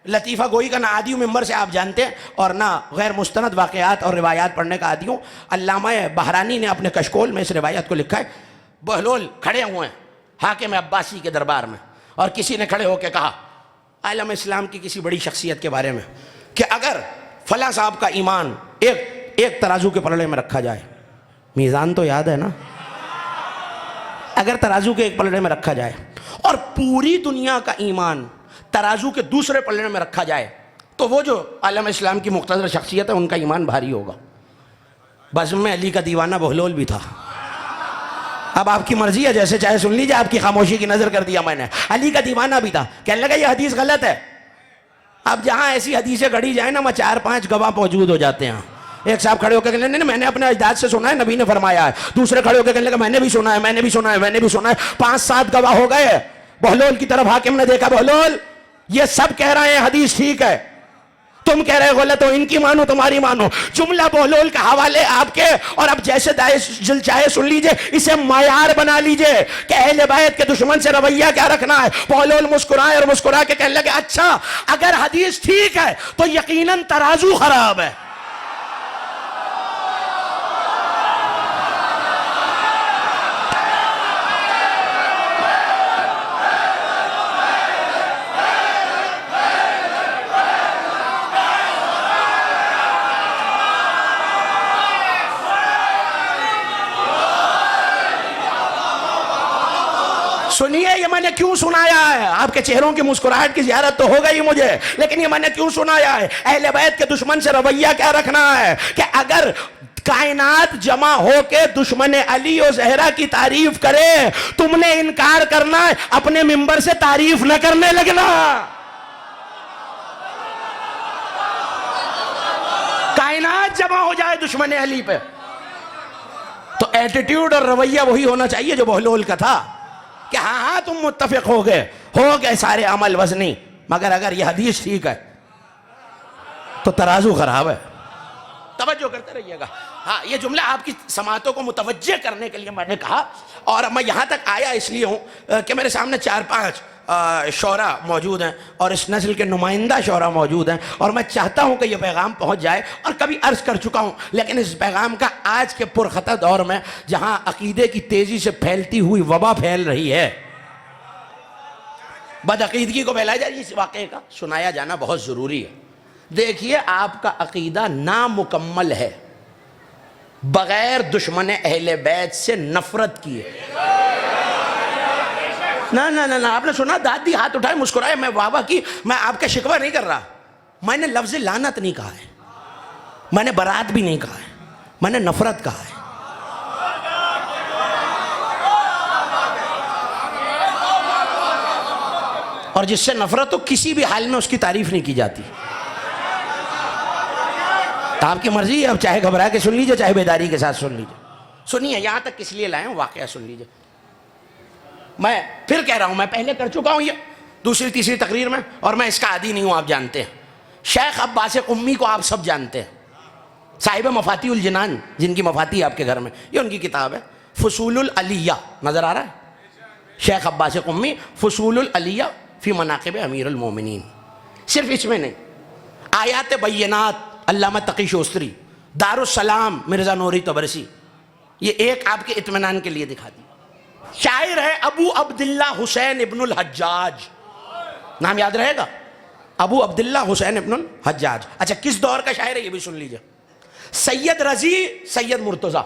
Speaker 1: لطیفہ گوئی کا نہ عادی ہوں، ممبر سے آپ جانتے ہیں، اور نہ غیر مستند واقعات اور روایات پڑھنے کا عادی ہوں۔ علامہ بہرانی نے اپنے کشکول میں اس روایت کو لکھا ہے۔ بہلول کھڑے ہوئے ہیں حاکم عباسی کے دربار میں، اور کسی نے کھڑے ہو کے کہا عالم اسلام کی کسی بڑی شخصیت کے بارے میں کہ اگر فلاں صاحب کا ایمان ایک ترازو کے پلڑے میں رکھا جائے، میزان تو یاد ہے نا، اگر ترازو کے ایک پلڑے میں رکھا جائے اور پوری دنیا کا ایمان ترازو کے دوسرے پلڑے میں رکھا جائے، تو وہ جو عالم اسلام کی مقتدر شخصیت ہے ان کا ایمان بھاری ہوگا۔ بزم میں علی کا دیوانہ بہلول بھی تھا۔ اب آپ کی مرضی ہے، جیسے چاہے سن لیجیے، آپ کی خاموشی کی نظر کر دیا میں نے۔ علی کا دیوانہ بھی تھا، کہنے لگا یہ حدیث غلط ہے۔ اب جہاں ایسی حدیثیں گھڑی جائیں نا، میں 4-5 گواہ موجود ہو جاتے ہیں۔ ایک صاحب کھڑے ہو کے کہنے لگے میں نے اپنے اجداد سے سنا ہے، نبی نے فرمایا ہے۔ دوسرے کھڑے ہو کے کہنے لگے میں نے بھی سنا ہے، میں نے بھی سنا ہے، میں نے بھی سنا ہے۔ 5-7 گواہ ہو گئے۔ بہلول کی طرف حاکم نے دیکھا، بہلول یہ سب کہہ رہے ہیں حدیث ٹھیک ہے، تم کہہ رہے غلط ہو، ان کی مانو تمہاری مانو۔ جملہ بہلول کا حوالے آپ کے، اور اب جیسے دل چاہے سن لیجئے، اسے معیار بنا لیجئے کہ اہل بیت کے دشمن سے رویہ کیا رکھنا ہے۔ بہلول مسکرائے اور مسکرا کے کہنے لگے اچھا اگر حدیث ٹھیک ہے تو یقیناً ترازو خراب ہے۔ سنیے یہ میں نے کیوں سنایا ہے. آپ کے چہروں کی مسکراہٹ کی زیارت تو ہو گئی مجھے, لیکن یہ میں نے کیوں سنایا ہے. اہل بیت کے دشمن سے رویہ کیا رکھنا ہے کہ اگر کائنات جمع ہو کے دشمن علی و زہرا کی تعریف کرے, تم نے انکار کرنا ہے, اپنے منبر سے تعریف نہ کرنے لگنا. کائنات جمع ہو جائے دشمن علی پہ تو ایٹیٹیوڈ اور رویہ وہی ہونا چاہیے جو بہلول کا تھا کہ ہاں تم متفق ہو گئے سارے عمل وزنی, مگر اگر یہ حدیث ٹھیک ہے تو ترازو خراب ہے. توجہ کرتے رہیے گا. ہاں یہ جملہ آپ کی سماعتوں کو متوجہ کرنے کے لیے میں نے کہا, اور میں یہاں تک آیا اس لیے ہوں کہ میرے سامنے 4-5 شعراء موجود ہیں اور اس نسل کے نمائندہ شعراء موجود ہیں, اور میں چاہتا ہوں کہ یہ پیغام پہنچ جائے. اور کبھی عرض کر چکا ہوں, لیکن اس پیغام کا آج کے پرخطر دور میں جہاں عقیدے کی تیزی سے پھیلتی ہوئی وبا پھیل رہی ہے, بدعقیدگی کو پھیلایا جائے, اس واقعے کا سنایا جانا بہت ضروری ہے. دیکھیے آپ کا عقیدہ نامکمل ہے بغیر دشمن اہل بیت سے نفرت کیے. نہ آپ نے سنا, داد دی, ہاتھ اٹھائے, مسکرائے, میں واہ واہ کی. میں آپ کا شکوہ نہیں کر رہا, میں نے لفظ لعنت نہیں کہا ہے, میں نے برات بھی نہیں کہا ہے, میں نے نفرت کہا ہے. اور جس سے نفرت ہو کسی بھی حال میں اس کی تعریف نہیں کی جاتی. آپ کی مرضی ہے, اب چاہے گھبرا کے سن لیجئے چاہے بیداری کے ساتھ سن لیجئے. سنیے, یہاں تک کس لیے لائے ہیں واقعہ سن لیجئے. میں پھر کہہ رہا ہوں, میں پہلے کر چکا ہوں یہ دوسری تیسری تقریر میں, اور میں اس کا عادی نہیں ہوں, آپ جانتے ہیں. شیخ عباس قمی کو آپ سب جانتے ہیں, صاحب مفاتیح الجنان, جن کی مفاتیح آپ کے گھر میں, یہ ان کی کتاب ہے فصول العلیہ, نظر آ رہا ہے, شیخ عباس قمی فصول العلیہ فی مناقب امیر المومنین. صرف اس میں نہیں, آیات بینات علامہ تقی شوستری, دارالسلام مرزا نوری طبرسی, یہ ایک آپ کے اطمینان کے لیے دکھا دی. شاعر ہے ابو عبداللہ حسین ابن الحجاج, نام یاد رہے گا, ابو عبداللہ حسین ابن الحجاج. اچھا کس دور کا شاعر ہے یہ بھی سن لیجئے. سید رضی سید مرتضیٰ,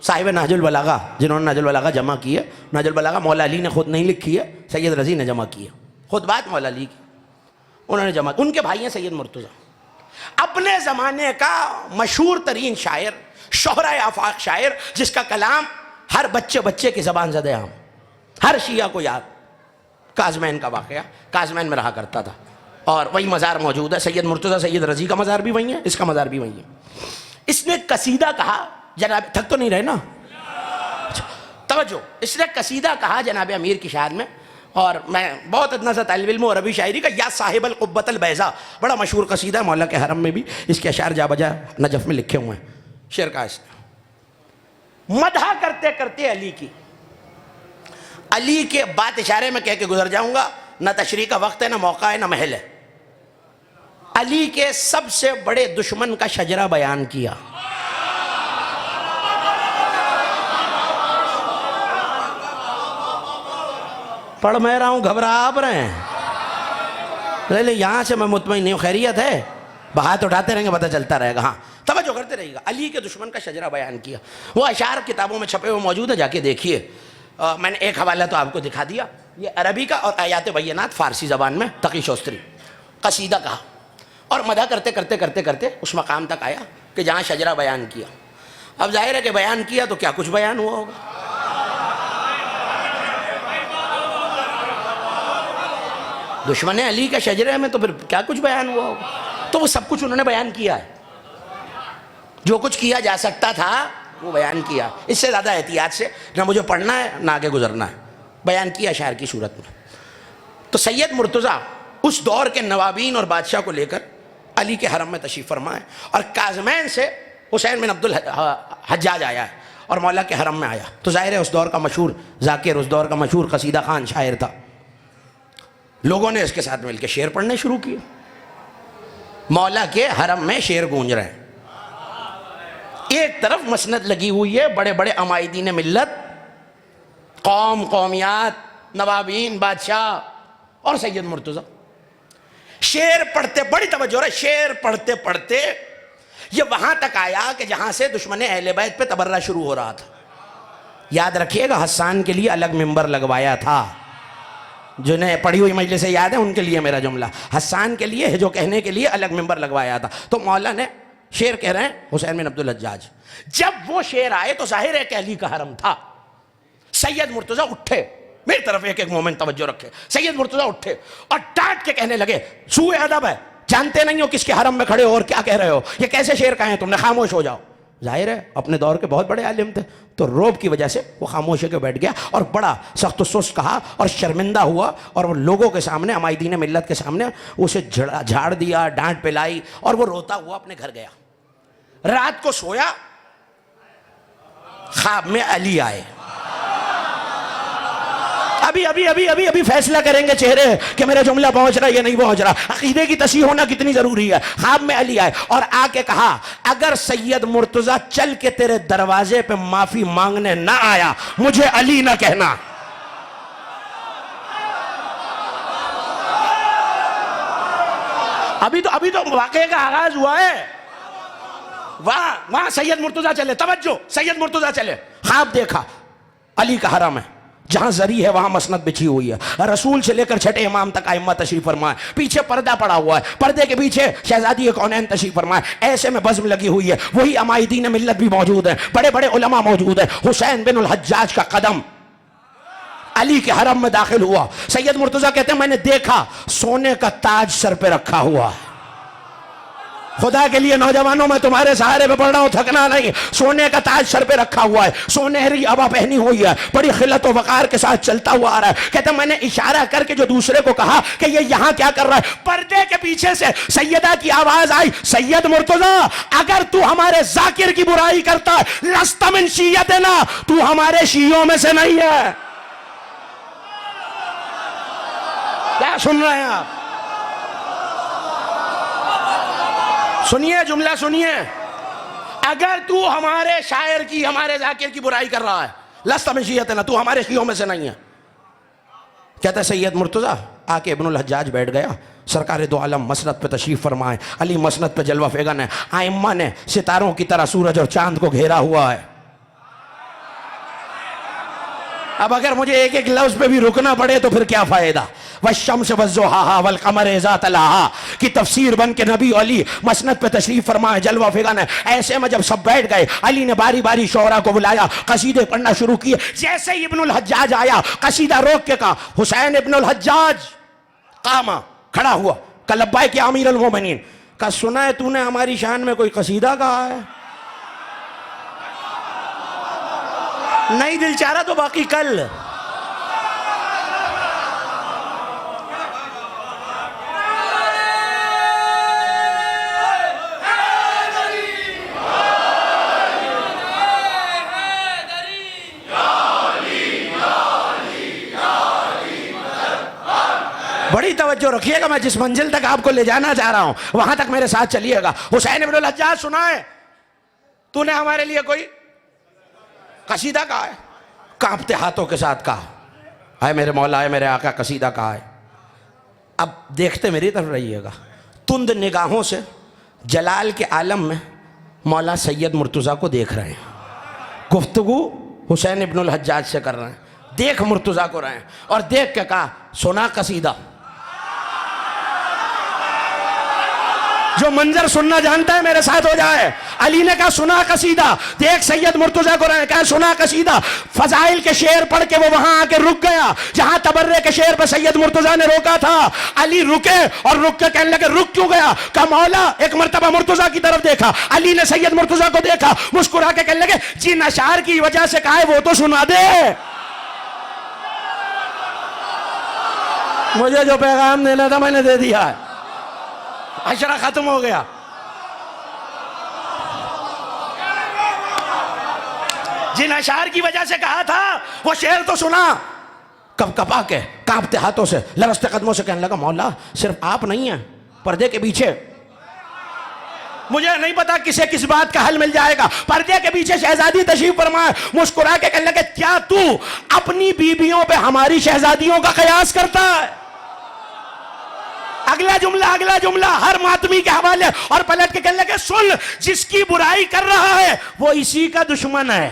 Speaker 1: صاحب نہج البلاغہ, جنہوں نے نہج البلاغہ جمع کی ہے. نہج البلاغہ مولا علی نے خود نہیں لکھی ہے, سید رضی نے جمع کی ہے, خود بات مولا علی کی, انہوں نے جمع, ان کے بھائی ہیں سید مرتضیٰ. اپنے زمانے کا مشہور ترین شاعر, شہرۂ آفاق شاعر, جس کا کلام ہر بچے کی زبان زدہ عام, ہر شیعہ کو یاد. کاظمین کا واقعہ, کاظمین میں رہا کرتا تھا, اور وہی مزار موجود ہے. سید مرتضیٰ سید رضی کا مزار بھی وہی ہے, اس کا مزار بھی وہی ہے. اس نے قصیدہ کہا, جناب تھک تو نہیں رہے نا, توجہ, اس نے قصیدہ کہا جناب امیر کی شان میں, اور میں بہت اتنا سا طالب علم اور عربی شاعری کا, یا صاحب القبۃ البیضاء, بڑا مشہور قصیدہ ہے, مولا کے حرم میں بھی اس کے اشعار جا بجا نجف میں لکھے ہوئے ہیں. شعر کا اس مدح کرتے کرتے علی کی, علی کے بات اشارے میں کہہ کے گزر جاؤں گا, نہ تشریح کا وقت ہے, نہ موقع ہے, نہ محل ہے. علی کے سب سے بڑے دشمن کا شجرہ بیان کیا. پڑھ میں رہا ہوں, گھبرا آپ رہے ہیں, یہاں سے میں مطمئن نہیں ہوں, خیریت ہے, ہاتھ اٹھاتے رہیں گے پتہ چلتا رہے گا. ہاں توجہ کرتے رہیے گا. علی کے دشمن کا شجرہ بیان کیا, وہ اشعار کتابوں میں چھپے ہوئے موجود ہیں, جا کے دیکھیے. میں نے ایک حوالہ تو آپ کو دکھا دیا, یہ عربی کا, اور آیات بینات فارسی زبان میں, تقی شوستری. قصیدہ کہا اور مدح کرتے کرتے کرتے کرتے اس مقام تک آیا کہ جہاں شجرہ بیان کیا. اب ظاہر ہے کہ بیان کیا تو کیا کچھ بیان ہوا ہوگا. دشمن علی کے شجرے میں تو پھر کیا کچھ بیان ہوا ہوگا. تو وہ سب کچھ انہوں نے بیان کیا ہے, جو کچھ کیا جا سکتا تھا وہ بیان کیا. اس سے زیادہ احتیاط سے نہ مجھے پڑھنا ہے نہ آگے گزرنا ہے, بیان کیا شاعر کی صورت میں. تو سید مرتضیٰ اس دور کے نوابین اور بادشاہ کو لے کر علی کے حرم میں تشریف فرما ہے, اور کاظمین سے حسین بن عبد الحجاج آیا ہے اور مولا کے حرم میں آیا. تو ظاہر ہے اس دور کا مشہور ذاکر, اس دور کا مشہور قصیدہ خوان شاعر تھا. لوگوں نے اس کے ساتھ مل کے شعر پڑھنے شروع کیے. مولا کے حرم میں شعر گونج رہے ہیں. ایک طرف مسند لگی ہوئی ہے, بڑے بڑے عمائدین ملت, قوم, قومیات, نوابین, بادشاہ, اور سید مرتضیٰ شعر پڑھتے, بڑی توجہ رہے, شعر پڑھتے پڑھتے یہ وہاں تک آیا کہ جہاں سے دشمن اہل بیت پہ تبرہ شروع ہو رہا تھا. یاد رکھیے گا حسان کے لیے الگ ممبر لگوایا تھا. جنہیں پڑھی ہوئی مجلس سے یاد ہے ان کے لیے میرا جملہ. حسان کے لیے جو کہنے کے لیے الگ ممبر لگوایا تھا. تو مولا نے شعر کہہ رہے ہیں حسین بن عبد الحجاج. جب وہ شعر آئے تو ظاہر ہے کہ علی کا حرم تھا. سید مرتضی اٹھے, میری طرف ایک مومن توجہ رکھے. سید مرتضی اٹھے اور ڈانٹ کے کہنے لگے سوء ادب ہے, جانتے نہیں ہو کس کے حرم میں کھڑے ہو اور کیا کہہ رہے ہو, یہ کیسے شعر کہے ہیں تم نے, خاموش ہو جاؤ. ظاہر ہے اپنے دور کے بہت بڑے عالم تھے, تو روب کی وجہ سے وہ خاموش ہو کے بیٹھ گیا اور بڑا سخت و سست کہا اور شرمندہ ہوا, اور وہ لوگوں کے سامنے, عمائدین ملت کے سامنے اسے جھاڑ دیا, ڈانٹ پلائی, اور وہ روتا ہوا اپنے گھر گیا. رات کو سویا, خواب میں علی آئے. ابھی فیصلہ کریں گے چہرے کہ میرا جملہ پہنچ رہا ہے یا نہیں پہنچ رہا. عقیدے کی تصحیح ہونا کتنی ضروری ہے. خواب میں علی آئے اور آ کے کہا اگر سید مرتضی چل کے تیرے دروازے پہ معافی مانگنے نہ آیا مجھے علی نہ کہنا. ابھی تو واقعے کا آغاز ہوا ہے. وہاں سید مرتضی چلے, توجہ, سید مرتضی چلے, خواب دیکھا علی کا حرم ہے, جہاں زری ہے وہاں مسند بچھی ہوئی ہے, رسول سے لے کر چھٹے امام تک ائمہ تشریف فرمائے, پیچھے پردہ پڑا ہوا ہے, پردے کے پیچھے شہزادی کونین تشریف فرمائے, ایسے میں بزم لگی ہوئی ہے, وہی عمائدین ملت بھی موجود ہیں, بڑے بڑے علماء موجود ہیں. حسین بن الحجاج کا قدم علی کے حرم میں داخل ہوا. سید مرتضی کہتے ہیں میں نے دیکھا سونے کا تاج سر پہ رکھا ہوا. خدا کے لیے نوجوانوں میں تمہارے سہارے پہ پڑھ رہا ہوں, تھکنا نہیں. سونے کا تاج سر پہ رکھا ہوا ہے, سونہری عبا پہنی ہوئی ہے, بڑی خلت و وقار کے ساتھ چلتا ہوا آ رہا ہے. کہتے ہیں میں نے اشارہ کر کے جو دوسرے کو کہا کہ یہ یہاں کیا کر رہا ہے, پردے کے پیچھے سے سیدہ کی آواز آئی سید مرتضی اگر تو ہمارے ذاکر کی برائی کرتا ہے لست من شیعتنا, تو ہمارے شیعوں میں سے نہیں ہے. کیا سن رہے ہیں آپ؟ سنیے جملہ سنیے, اگر تو ہمارے شاعر کی, ہمارے ذاکر کی برائی کر رہا ہے لست من شیعتنا, تو ہمارے شیعوں میں سے نہیں ہے. کہتا ہے سید مرتضی آ کے ابن الحجاج بیٹھ گیا. سرکار دو عالم مسند پہ تشریف فرمائے, علی مسند پہ جلوہ فیگن ہے, ائمہ نے ستاروں کی طرح سورج اور چاند کو گھیرا ہوا ہے. اب اگر مجھے ایک ایک لفظ پہ بھی رکنا پڑے تو پھر کیا فائدہ. والشمس والضحاها والقمر اذا تلاها کی تفسیر بن کے نبی علی مسند پہ تشریف فرمائے, جلوہ فگن ہے. ایسے میں جب سب بیٹھ گئے, علی نے باری باری شعراء کو بلایا, قصیدے پڑھنا شروع کیے. جیسے ہی ابن الحجاج آیا قصیدہ روک کے کہا حسین ابن الحجاج, قاما, کھڑا ہوا, کہ لبیک یا امیر المومنین. کہا سنا ہے تو نے ہماری شان میں کوئی قصیدہ کہا ہے؟ نہیں دل چاہ رہا تو باقی کل. بڑی توجہ رکھیے گا, میں جس منزل تک آپ کو لے جانا چاہ رہا ہوں وہاں تک میرے ساتھ چلیے گا. حسین ابن الحجاج سنا ہے تو نے ہمارے لیے کوئی قصیدہ کہا ہے؟ کانپتے ہاتھوں کے ساتھ کہا اے میرے مولا, اے میرے آقا, قصیدہ کہا ہے. اب دیکھتے میری طرف رہیے گا, تند نگاہوں سے جلال کے عالم میں مولا سید مرتضی کو دیکھ رہے ہیں, گفتگو حسین ابن الحجاج سے کر رہے ہیں, دیکھ مرتضی کو رہے ہیں, اور دیکھ کے کہا سنا قصیدہ. جو منظر سننا جانتا ہے میرے ساتھ ہو جائے. علی نے کہا سنا قصیدہ, دیکھ سید مرتضی کو رہے, کہا سنا قصیدہ. فضائل کے شعر پڑھ کے وہ وہاں آ کے رک گیا جہاں تبرے کے شعر پہ سید مرتضی نے روکا تھا. علی رکے اور رک کے کہنے لگے رک کیوں گیا؟ کہا مولا, ایک مرتبہ مرتضی کی طرف دیکھا, علی نے سید مرتضی کو دیکھا, مسکرا کے کہنے لگے جن اشعار کی وجہ سے کہا ہے وہ تو سنا دے. مجھے جو پیغام دینا تھا میں نے دے دیا ہے, عشرہ ختم ہو گیا. جن اشعار کی وجہ سے کہا تھا وہ شعر تو سنا. کپ کپا کے کانپتے ہاتھوں سے لرزتے قدموں سے کہنے لگا مولا صرف آپ نہیں ہیں, پردے کے پیچھے مجھے نہیں پتا کسے کس بات کا حل مل جائے گا. پردے کے پیچھے شہزادی تشریف فرمائے, مسکرا کے کہنے لگے کیا تو اپنی بیویوں پہ ہماری شہزادیوں کا قیاس کرتا ہے؟ اگلا جملہ ہر ماتمی کے حوالے, اور پلٹ کے کہنے لگے سن, جس کی برائی کر رہا ہے وہ اسی کا دشمن ہے.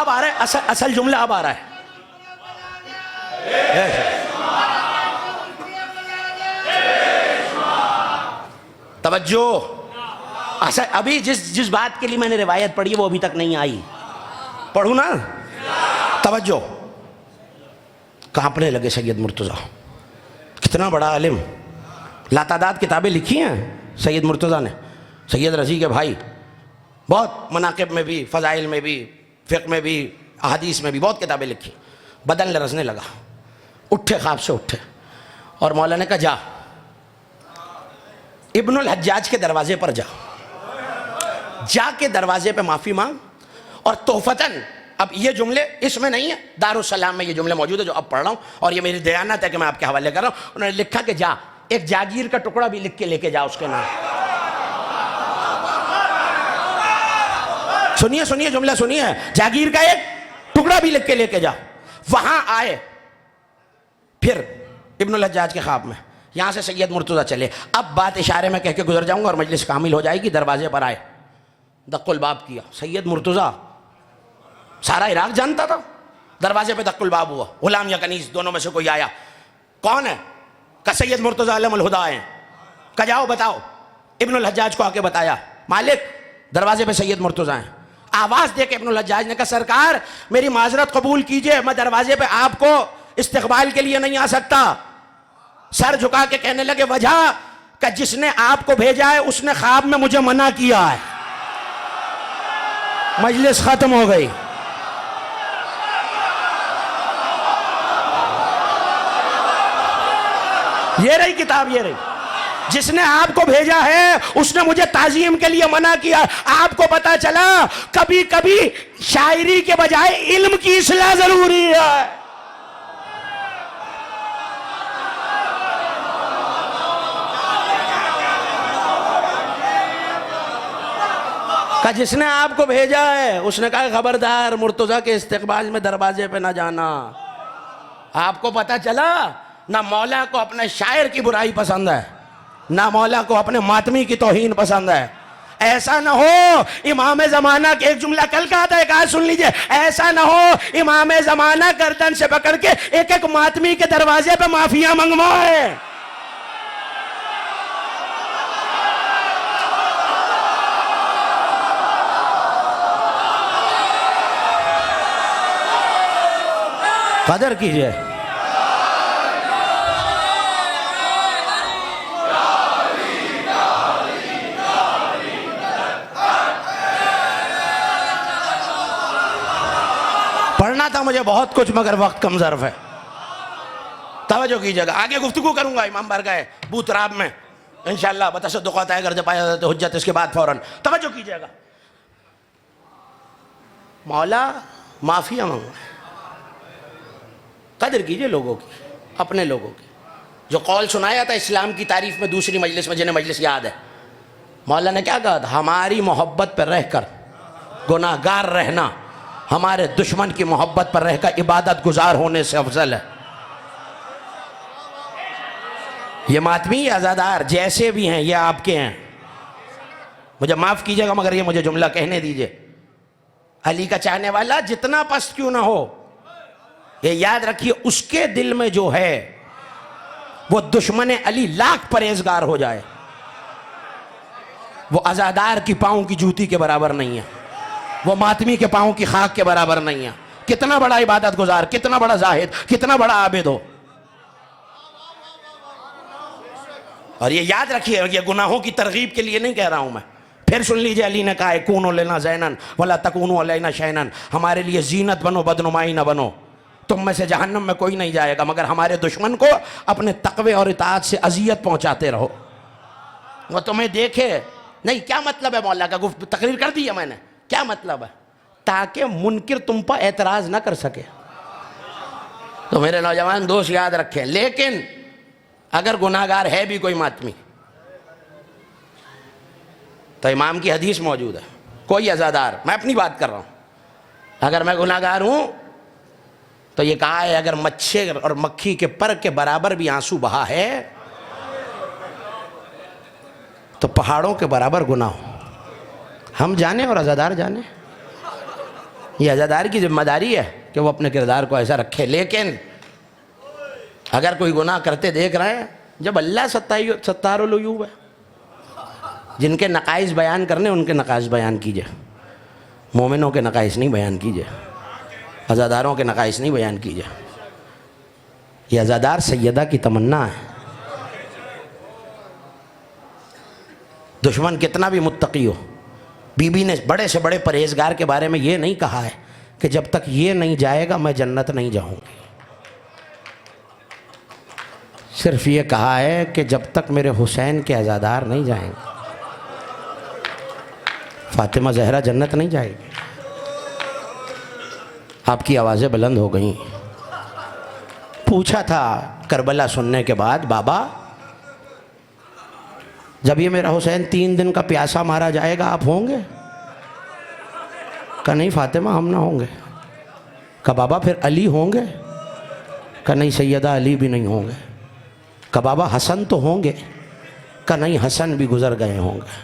Speaker 1: اب آ رہا ہے اصل جملہ، اب آ رہا ہے. توجہ. ابھی جس بات کے لیے میں نے روایت پڑھی وہ ابھی تک نہیں آئی. پڑھوں نا؟ توجہ. کانپنے لگے سید مرتضیٰ. کتنا بڑا عالم، لاتعداد کتابیں لکھی ہیں سید مرتضیٰ نے. سید رضی کے بھائی، بہت مناقب میں بھی، فضائل میں بھی، فقہ میں بھی، احادیث میں بھی بہت کتابیں لکھی. بدن لرزنے لگا. اٹھے، خواب سے اٹھے اور مولا نے کہا جا ابن الحجاج کے دروازے پر جا کے دروازے پہ معافی مانگ. اور تحفتاً، اب یہ جملے اس میں نہیں ہے، دارالسلام میں یہ جملے موجود ہے جو اب پڑھ رہا ہوں، اور یہ میری دیانت ہے کہ میں آپ کے حوالے کر رہا ہوں. انہوں نے لکھا کہ جا ایک جاگیر کا ٹکڑا بھی لکھ کے لے کے جا اس کے نام. سنیے جملہ سنیے. جاگیر کا ایک ٹکڑا بھی لکھ کے لے کے جا. وہاں آئے پھر ابن الحجاج کے خواب میں. یہاں سے سید مرتضیٰ چلے. اب بات اشارے میں کہہ کے گزر جاؤں گا اور مجلس کامل ہو جائے گی. دروازے پر آئے، دق الباب کیا. سید مرتضیٰ سارا عراق جانتا تھا. دروازے پہ دق الباب ہوا. غلام یا کنیز دونوں میں سے کوئی آیا. کون ہے؟ کہ سید مرتضیٰ علم الہدا ہیں. کہ جاؤ بتاؤ. ابن الحجاج کو آ کے بتایا. مالک دروازے پہ سید مرتضیٰ ہیں. آواز دے کے ابن الحجاج نے کہا سرکار میری معذرت قبول کیجئے، میں دروازے پہ آپ کو استقبال کے لیے نہیں آ سکتا. سر جھکا کے کہنے لگے وجہ؟ کہ جس نے آپ کو بھیجا ہے اس نے خواب میں مجھے منع کیا ہے. مجلس ختم ہو گئی. یہ رہی کتاب، یہ رہی. جس نے آپ کو بھیجا ہے اس نے مجھے تعظیم کے لیے منع کیا. آپ کو پتا چلا کبھی کبھی شاعری کے بجائے علم کی اصلاح ضروری ہے. کہ جس نے آپ کو بھیجا ہے اس نے کہا خبردار مرتضیٰ کے استقبال میں دروازے پہ نہ جانا. آپ کو پتا چلا نہ مولا کو اپنے شاعر کی برائی پسند ہے، نہ مولا کو اپنے ماتمی کی توہین پسند ہے. ایسا نہ ہو امام زمانہ کے ایک جملہ کل کہا تھا، ایک آج سن لیجئے. ایسا نہ ہو امام زمانہ گردن سے پکڑ کے ایک ایک ماتمی کے دروازے پہ معافیاں منگوائے. قدر کیجئے. پڑھنا تھا مجھے بہت کچھ مگر وقت کم ظرف ہے. توجہ کیجئے گا. آگے گفتگو کروں گا امام بارگاہ بوتراب میں انشاءاللہ. بتصدقات آئے گرد پایا حجت اس کے بعد فوراً. توجہ کیجئے گا. مولا معافیاں مانگو. قدر کیجئے لوگوں کی، اپنے لوگوں کی. جو قول سنایا تھا اسلام کی تعریف میں دوسری مجلس میں، جنہیں مجلس یاد ہے، مولا نے کیا کہا تھا؟ ہماری محبت پر رہ کر گناہگار رہنا ہمارے دشمن کی محبت پر رہ کر عبادت گزار ہونے سے افضل ہے. یہ ماتمی عزادار جیسے بھی ہیں یہ آپ کے ہیں. مجھے معاف کیجئے گا مگر یہ مجھے جملہ کہنے دیجئے. علی کا چاہنے والا جتنا پست کیوں نہ ہو، یہ یاد رکھیے اس کے دل میں جو ہے وہ دشمن علی لاکھ پرہیزگار ہو جائے وہ عزادار کی پاؤں کی جوتی کے برابر نہیں ہے، وہ ماتمی کے پاؤں کی خاک کے برابر نہیں ہے. کتنا بڑا عبادت گزار، کتنا بڑا زاہد، کتنا بڑا عابد ہو. اور یہ یاد رکھیے یہ گناہوں کی ترغیب کے لیے نہیں کہہ رہا ہوں میں. پھر سن لیجئے علی نے کہا ہے کونوا لنا زینن ولا تکونوا علینا شینن. ہمارے لیے زینت بنو بدنمائی نہ بنو. تم میں سے جہنم میں کوئی نہیں جائے گا مگر ہمارے دشمن کو اپنے تقوی اور اطاعت سے اذیت پہنچاتے رہو. وہ تمہیں دیکھے نہیں. کیا مطلب ہے مولا کا؟ تقریر کر دی ہے میں نے. کیا مطلب ہے؟ تاکہ منکر تم پر اعتراض نہ کر سکے. تو میرے نوجوان دوست یاد رکھیں. لیکن اگر گناہگار ہے بھی کوئی ماتمی تو امام کی حدیث موجود ہے. کوئی عزادار، میں اپنی بات کر رہا ہوں، اگر میں گناہگار ہوں تو یہ کہا ہے اگر مچھر اور مکھی کے پر کے برابر بھی آنسو بہا ہے تو پہاڑوں کے برابر گناہ ہو. ہم جانے اور عزادار جانے. یہ عزادار کی ذمہ داری ہے کہ وہ اپنے کردار کو ایسا رکھے. لیکن اگر کوئی گناہ کرتے دیکھ رہے ہیں، جب اللہ ستار العیوب ہے، جن کے نقائص بیان کرنے ان کے نقائص بیان کیجئے، مومنوں کے نقائص نہیں بیان کیجئے، عزاداروں کے نقائص نہیں بیان کیجئے. یہ عزادار سیدہ کی تمنا ہے. دشمن کتنا بھی متقی ہو، بی بی نے بڑے سے بڑے پرہیزگار کے بارے میں یہ نہیں کہا ہے کہ جب تک یہ نہیں جائے گا میں جنت نہیں جاؤں گی. صرف یہ کہا ہے کہ جب تک میرے حسین کے عزادار نہیں جائیں گے فاطمہ زہرا جنت نہیں جائے گی. آپ کی آوازیں بلند ہو گئیں. پوچھا تھا کربلا سننے کے بعد، بابا جب یہ میرا حسین 3 دن کا پیاسا مارا جائے گا آپ ہوں گے؟ کہا نہیں فاطمہ ہم نہ ہوں گے. کہا بابا پھر علی ہوں گے؟ کہا نہیں سیدہ علی بھی نہیں ہوں گے. کہا بابا حسن تو ہوں گے؟ کہا نہیں حسن بھی گزر گئے ہوں گے.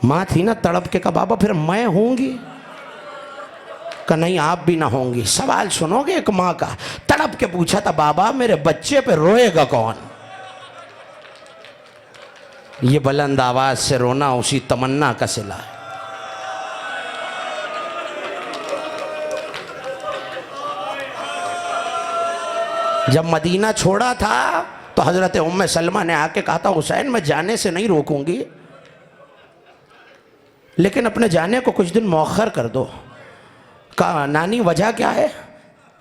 Speaker 1: ماں تھی نا تڑپ کے. کہا بابا پھر میں ہوں گی؟ کہا نہیں آپ بھی نہ ہوں گی. سوال سنو گے ایک ماں کا. تڑپ کے پوچھا تھا بابا میرے بچے پہ روئے گا کون؟ یہ بلند آواز سے رونا اسی تمنا کا صلہ ہے. جب مدینہ چھوڑا تھا تو حضرت ام سلمہ نے آ کے کہا تھا حسین میں جانے سے نہیں روکوں گی لیکن اپنے جانے کو کچھ دن مؤخر کر دو. کہا نانی وجہ کیا ہے؟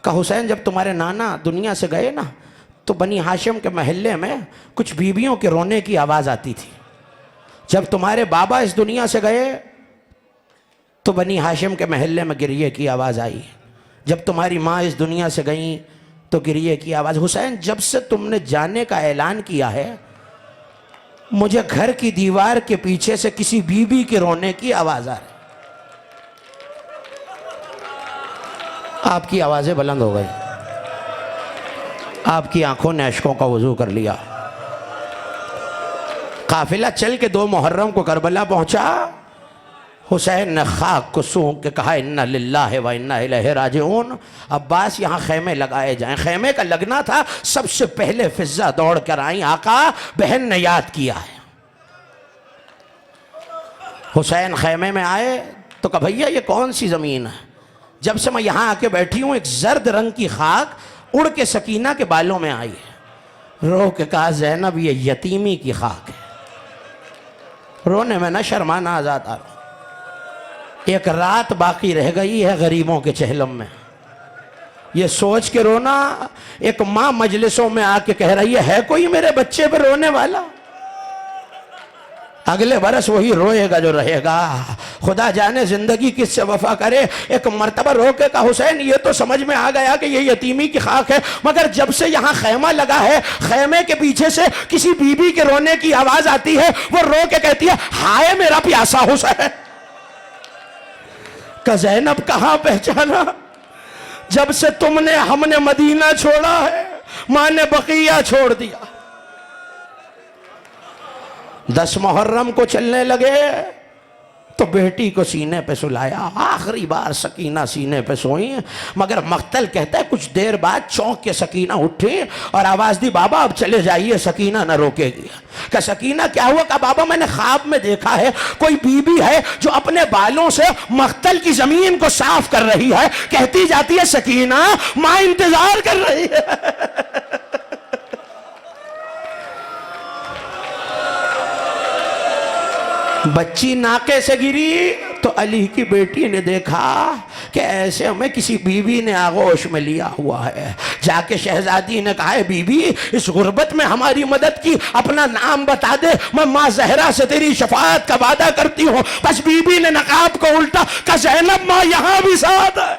Speaker 1: کہا حسین جب تمہارے نانا دنیا سے گئے نا تو بنی ہاشم کے محلے میں کچھ بیویوں کے رونے کی آواز آتی تھی. جب تمہارے بابا اس دنیا سے گئے تو بنی ہاشم کے محلے میں گریے کی آواز آئی. جب تمہاری ماں اس دنیا سے گئیں تو گریے کی آواز. حسین جب سے تم نے جانے کا اعلان کیا ہے مجھے گھر کی دیوار کے پیچھے سے کسی بیوی کے رونے کی آواز آ رہی. آپ کی آوازیں بلند ہو گئی. آپ کی آنکھوں نے اشکوں کا وضو کر لیا. قافلہ چل کے 2 محرم کو کربلا پہنچا. حسین نے خاک کو سونگ کے کہا انا للہ و انا الیہ راجعون. عباس یہاں خیمے لگائے جائیں. خیمے کا لگنا تھا. سب سے پہلے فضہ دوڑ کر آئیں. آقا بہن نے یاد کیا ہے. حسین خیمے میں آئے تو کہا بھیا یہ کون سی زمین ہے؟ جب سے میں یہاں آ کے بیٹھی ہوں ایک زرد رنگ کی خاک اڑ کے سکینہ کے بالوں میں آئی ہے. رو کے کہا زینب یہ یتیمی کی خاک ہے. رونے میں نہ شرمانا آزاد آ رہا. ایک رات باقی رہ گئی ہے غریبوں کے چہلم میں. یہ سوچ کے رونا. ایک ماں مجلسوں میں آ کے کہہ رہی ہے کوئی میرے بچے پہ رونے والا؟ اگلے برس وہی روئے گا جو رہے گا. خدا جانے زندگی کس سے وفا کرے. ایک مرتبہ رو کے کہا حسین یہ تو سمجھ میں آ گیا کہ یہ یتیمی کی خاک ہے مگر جب سے یہاں خیمہ لگا ہے خیمے کے پیچھے سے کسی بی بی کے رونے کی آواز آتی ہے. وہ رو کے کہتی ہے ہائے میرا پیاسا حسین. کہ زینب کہاں پہچانا؟ جب سے تم نے ہم نے مدینہ چھوڑا ہے ماں نے بقیہ چھوڑ دیا. 10 محرم کو چلنے لگے تو بیٹی کو سینے پہ سلایا. آخری بار سکینہ سینے پہ سوئی مگر مقتل کہتا ہے کچھ دیر بعد چونک کے سکینہ اٹھی اور آواز دی بابا اب چلے جائیے سکینہ نہ روکے گی. کہ سکینہ کیا ہوا؟ کہ بابا میں نے خواب میں دیکھا ہے کوئی بی بی ہے جو اپنے بالوں سے مقتل کی زمین کو صاف کر رہی ہے. کہتی جاتی ہے سکینہ ماں انتظار کر رہی ہے. بچی ناکے سے گری تو علی کی بیٹی نے دیکھا کہ ایسے ہمیں کسی بیوی نے آغوش میں لیا ہوا ہے. جا کے شہزادی نے کہا ہے بی بی اس غربت میں ہماری مدد کی اپنا نام بتا دے میں ماں زہرا سے تیری شفاعت کا وعدہ کرتی ہوں. بس بی بی نے نقاب کو الٹا کہ زینب ماں یہاں بھی ساتھ ہے.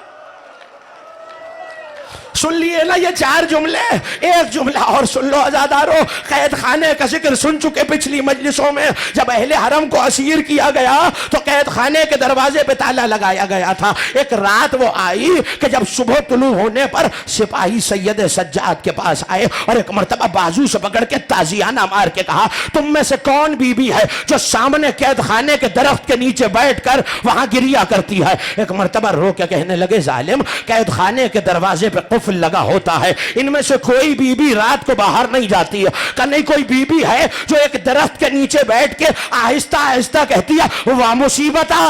Speaker 2: سن لیے نا یہ 4 جملے، ایک جملہ اور سن لو عزادارو، قید خانے کا ذکر سن چکے پچھلی مجلسوں میں۔ جب اہل حرم کو اسیر کیا گیا تو قید خانے کے دروازے پہ تالا لگایا گیا تھا۔ ایک رات وہ آئی کہ جب صبح طلوع ہونے پر سپاہی سید سجاد کے پاس آئے اور ایک مرتبہ بازو سے پکڑ کے تازیانہ مار کے کہا تم میں سے کون بی بی ہے جو سامنے قید خانے کے درخت کے نیچے بیٹھ کر وہاں گریا کرتی ہے؟ ایک مرتبہ رو کے کہنے لگے ظالم، قید خانے کے دروازے پہ قفل لگا ہوتا ہے، ان میں سے کوئی بی بی رات کو باہر نہیں جاتی ہے۔ کہ نہیں کوئی بی بی ہے جو ایک درخت کے نیچے بیٹھ کے آہستہ آہستہ کہتی ہے واہ مصیبتہ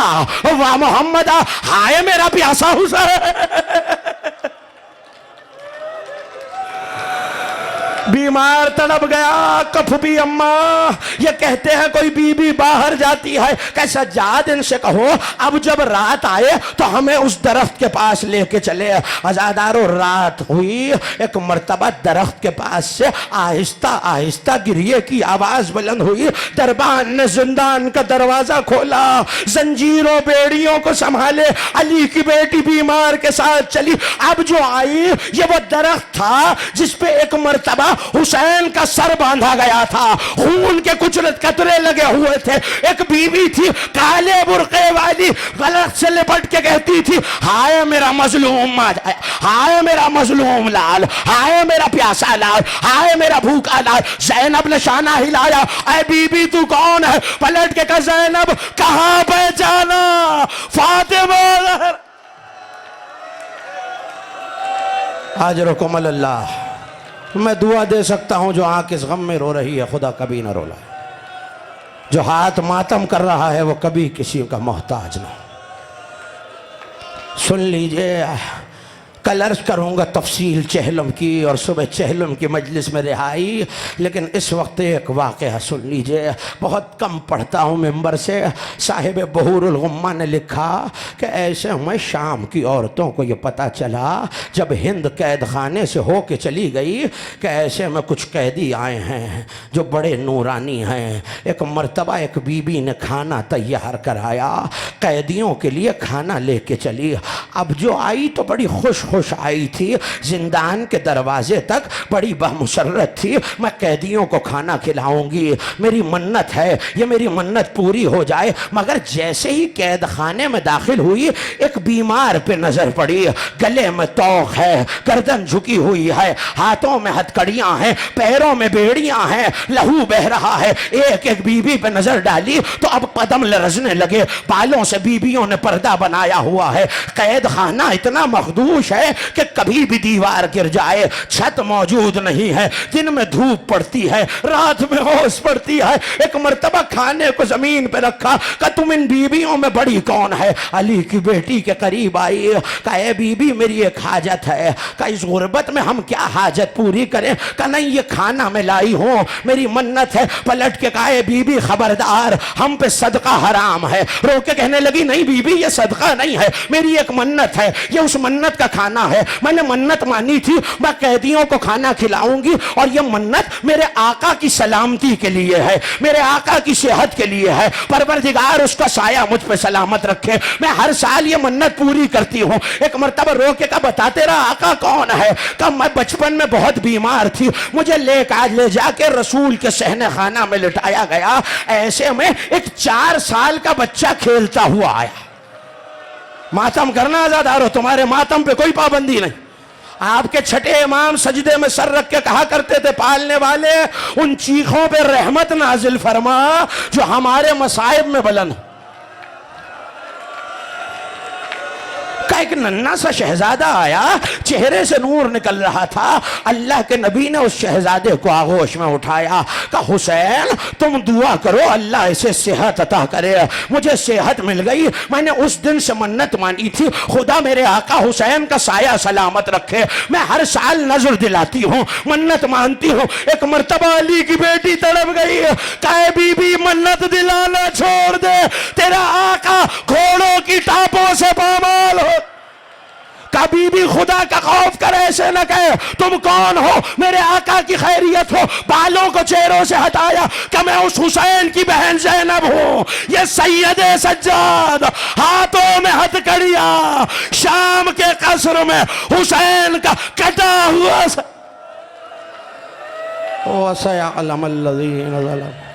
Speaker 2: واہ محمدہ، ہائے میرا پیاسا حسین۔ بیمار تڑپ گیا، کف بھی اماں یہ کہتے ہیں کوئی بی بی باہر جاتی ہے کہ سجاد ان سے کہو اب جب رات آئے تو ہمیں اس درخت کے پاس لے کے چلے۔ عزادارو رات ہوئی، ایک مرتبہ درخت کے پاس سے آہستہ آہستہ گریے کی آواز بلند ہوئی۔ دربان نے زندان کا دروازہ کھولا، زنجیروں بیڑیوں کو سنبھالے، علی کی بیٹی بیمار کے ساتھ چلی۔ اب جو آئی یہ وہ درخت تھا جس پہ ایک مرتبہ حسین کا سر باندھا گیا تھا، خون کے کچھ قطرے لگے ہوئے تھے۔ ایک بی بی تھی کالے برقعے والی، غلط سے لپٹ کے کہتی تھی ہائے میرا مظلوم ہائے میرا مظلوم لال، ہائے میرا پیاسا لال، ہائے میرا بھوکا لال۔ زینب نے شانہ ہلایا، اے بی بی تو کون ہے؟ پلٹ کے کہا زینب کہاں پہ جانا؟ فاطمہ اجرکم اللہ۔ میں دعا دے سکتا ہوں جو آنکھ اس غم میں رو رہی ہے خدا کبھی نہ رولائے، جو ہاتھ ماتم کر رہا ہے وہ کبھی کسی کا محتاج نہ۔ سن لیجئے، کل عرض کروں گا تفصیل چہلم کی اور صبح چہلم کی مجلس میں رہائی، لیکن اس وقت ایک واقعہ سن لیجئے۔ بہت کم پڑھتا ہوں ممبر سے۔ صاحب بحور الغمہ نے لکھا کہ ایسے میں شام کی عورتوں کو یہ پتہ چلا جب ہند قید خانے سے ہو کے چلی گئی کہ ایسے میں کچھ قیدی آئے ہیں جو بڑے نورانی ہیں۔ ایک مرتبہ ایک بی بی نے کھانا تیار کرایا، قیدیوں کے لیے کھانا لے کے چلی۔ اب جو آئی تو بڑی خوش آئی تھی، زندان کے دروازے تک بڑی بمسرت تھی، میں قیدیوں کو کھانا کھلاؤں گی، میری منت ہے یہ میری منت پوری ہو جائے۔ مگر جیسے ہی قید خانے میں داخل ہوئی ایک بیمار پہ نظر پڑی، گلے میں توق ہے، گردن جھکی ہوئی ہے، ہاتھوں میں ہتھکڑیاں ہیں، پیروں میں بیڑیاں ہیں، لہو بہ رہا ہے۔ ایک ایک بی بی پہ نظر ڈالی تو اب قدم لرزنے لگے، بالوں سے بیویوں نے پردہ بنایا ہوا ہے۔ قید خانہ اتنا مخدوش ہے کہ کبھی بھی دیوار گر جائے، چھت موجود نہیں ہے، دن میں دھوپ پڑتی ہے، رات میں اوس پڑتی ہے۔ ایک مرتبہ کھانے کو زمین پہ رکھا کہ تم ان بیویوں میں بڑی کون ہے؟ علی کی بیٹی کے قریب آئی، کہا اے بی بی میری ایک حاجت ہے۔ کہا اس غربت میں ہم کیا حاجت پوری کریں؟ کہا نہیں یہ کھانا میں لائی ہوں، میری منت ہے۔ پلٹ کے کہا اے بی بی خبردار ہم پہ صدقہ حرام ہے۔ رو کے کہنے لگی نہیں بی بی یہ صدقہ نہیں ہے، میری ایک منت ہے، یہ اس منت کا کھانا ہے، میں نے منت مانی تھی میں قیدیوں کو کھانا کھلاؤں گی اور یہ منت میرے آقا کی سلامتی کے لیے ہے، میرے آقا کی صحت کے لیے ہے، پروردگار اس کا سایہ مجھ پہ سلامت رکھے، میں ہر سال یہ منت پوری کرتی ہوں۔ ایک مرتبہ رو کے کہا بتا تیرا آقا کون ہے؟ کہا میں بچپن میں بہت بیمار تھی، مجھے لے جا کے رسول کے صحن خانہ میں لٹایا گیا، ایسے میں ایک 4 سال کا بچہ کھیلتا ہوا آیا۔ ماتم کرنا عزادارو، تمہارے ماتم پہ کوئی پابندی نہیں۔ آپ کے چھٹے امام سجدے میں سر رکھ کے کہا کرتے تھے پالنے والے ان چیخوں پہ رحمت نازل فرما جو ہمارے مصائب میں بلند۔ ایک ننھا سا شہزادہ آیا، چہرے سے نور نکل رہا تھا، اللہ کے نبی نے اس شہزادے کو آغوش میں اٹھایا، کہا حسین تم دعا کرو اللہ اسے صحت عطا کرے۔ مجھے صحت مل گئی، میں نے اس دن سے منت مانی تھی خدا میرے آقا حسین کا سایہ سلامت رکھے، میں ہر سال نظر دلاتی ہوں، منت مانتی ہوں۔ ایک مرتبہ علی کی بیٹی تڑپ گئی، کہا بی بی منت دلانا چھوڑ دے، تیرا آقا گھوڑوں کی ٹاپوں سے پامال ہو۔ کبھی بھی خدا کا خوف کر ایسے نہ کہے تم کون ہو؟ میرے آقا کی خیریت ہو۔ بالوں کو چہروں سے ہٹایا کہ میں اس حسین کی بہن زینب ہوں، یہ سید سجاد، ہاتھوں ہاتھوں میں ہتھکڑیاں، شام کے قصر میں حسین کا کٹا ہوا وَسَيَعْلَمَ الَّذِينَ ظَلَمُوا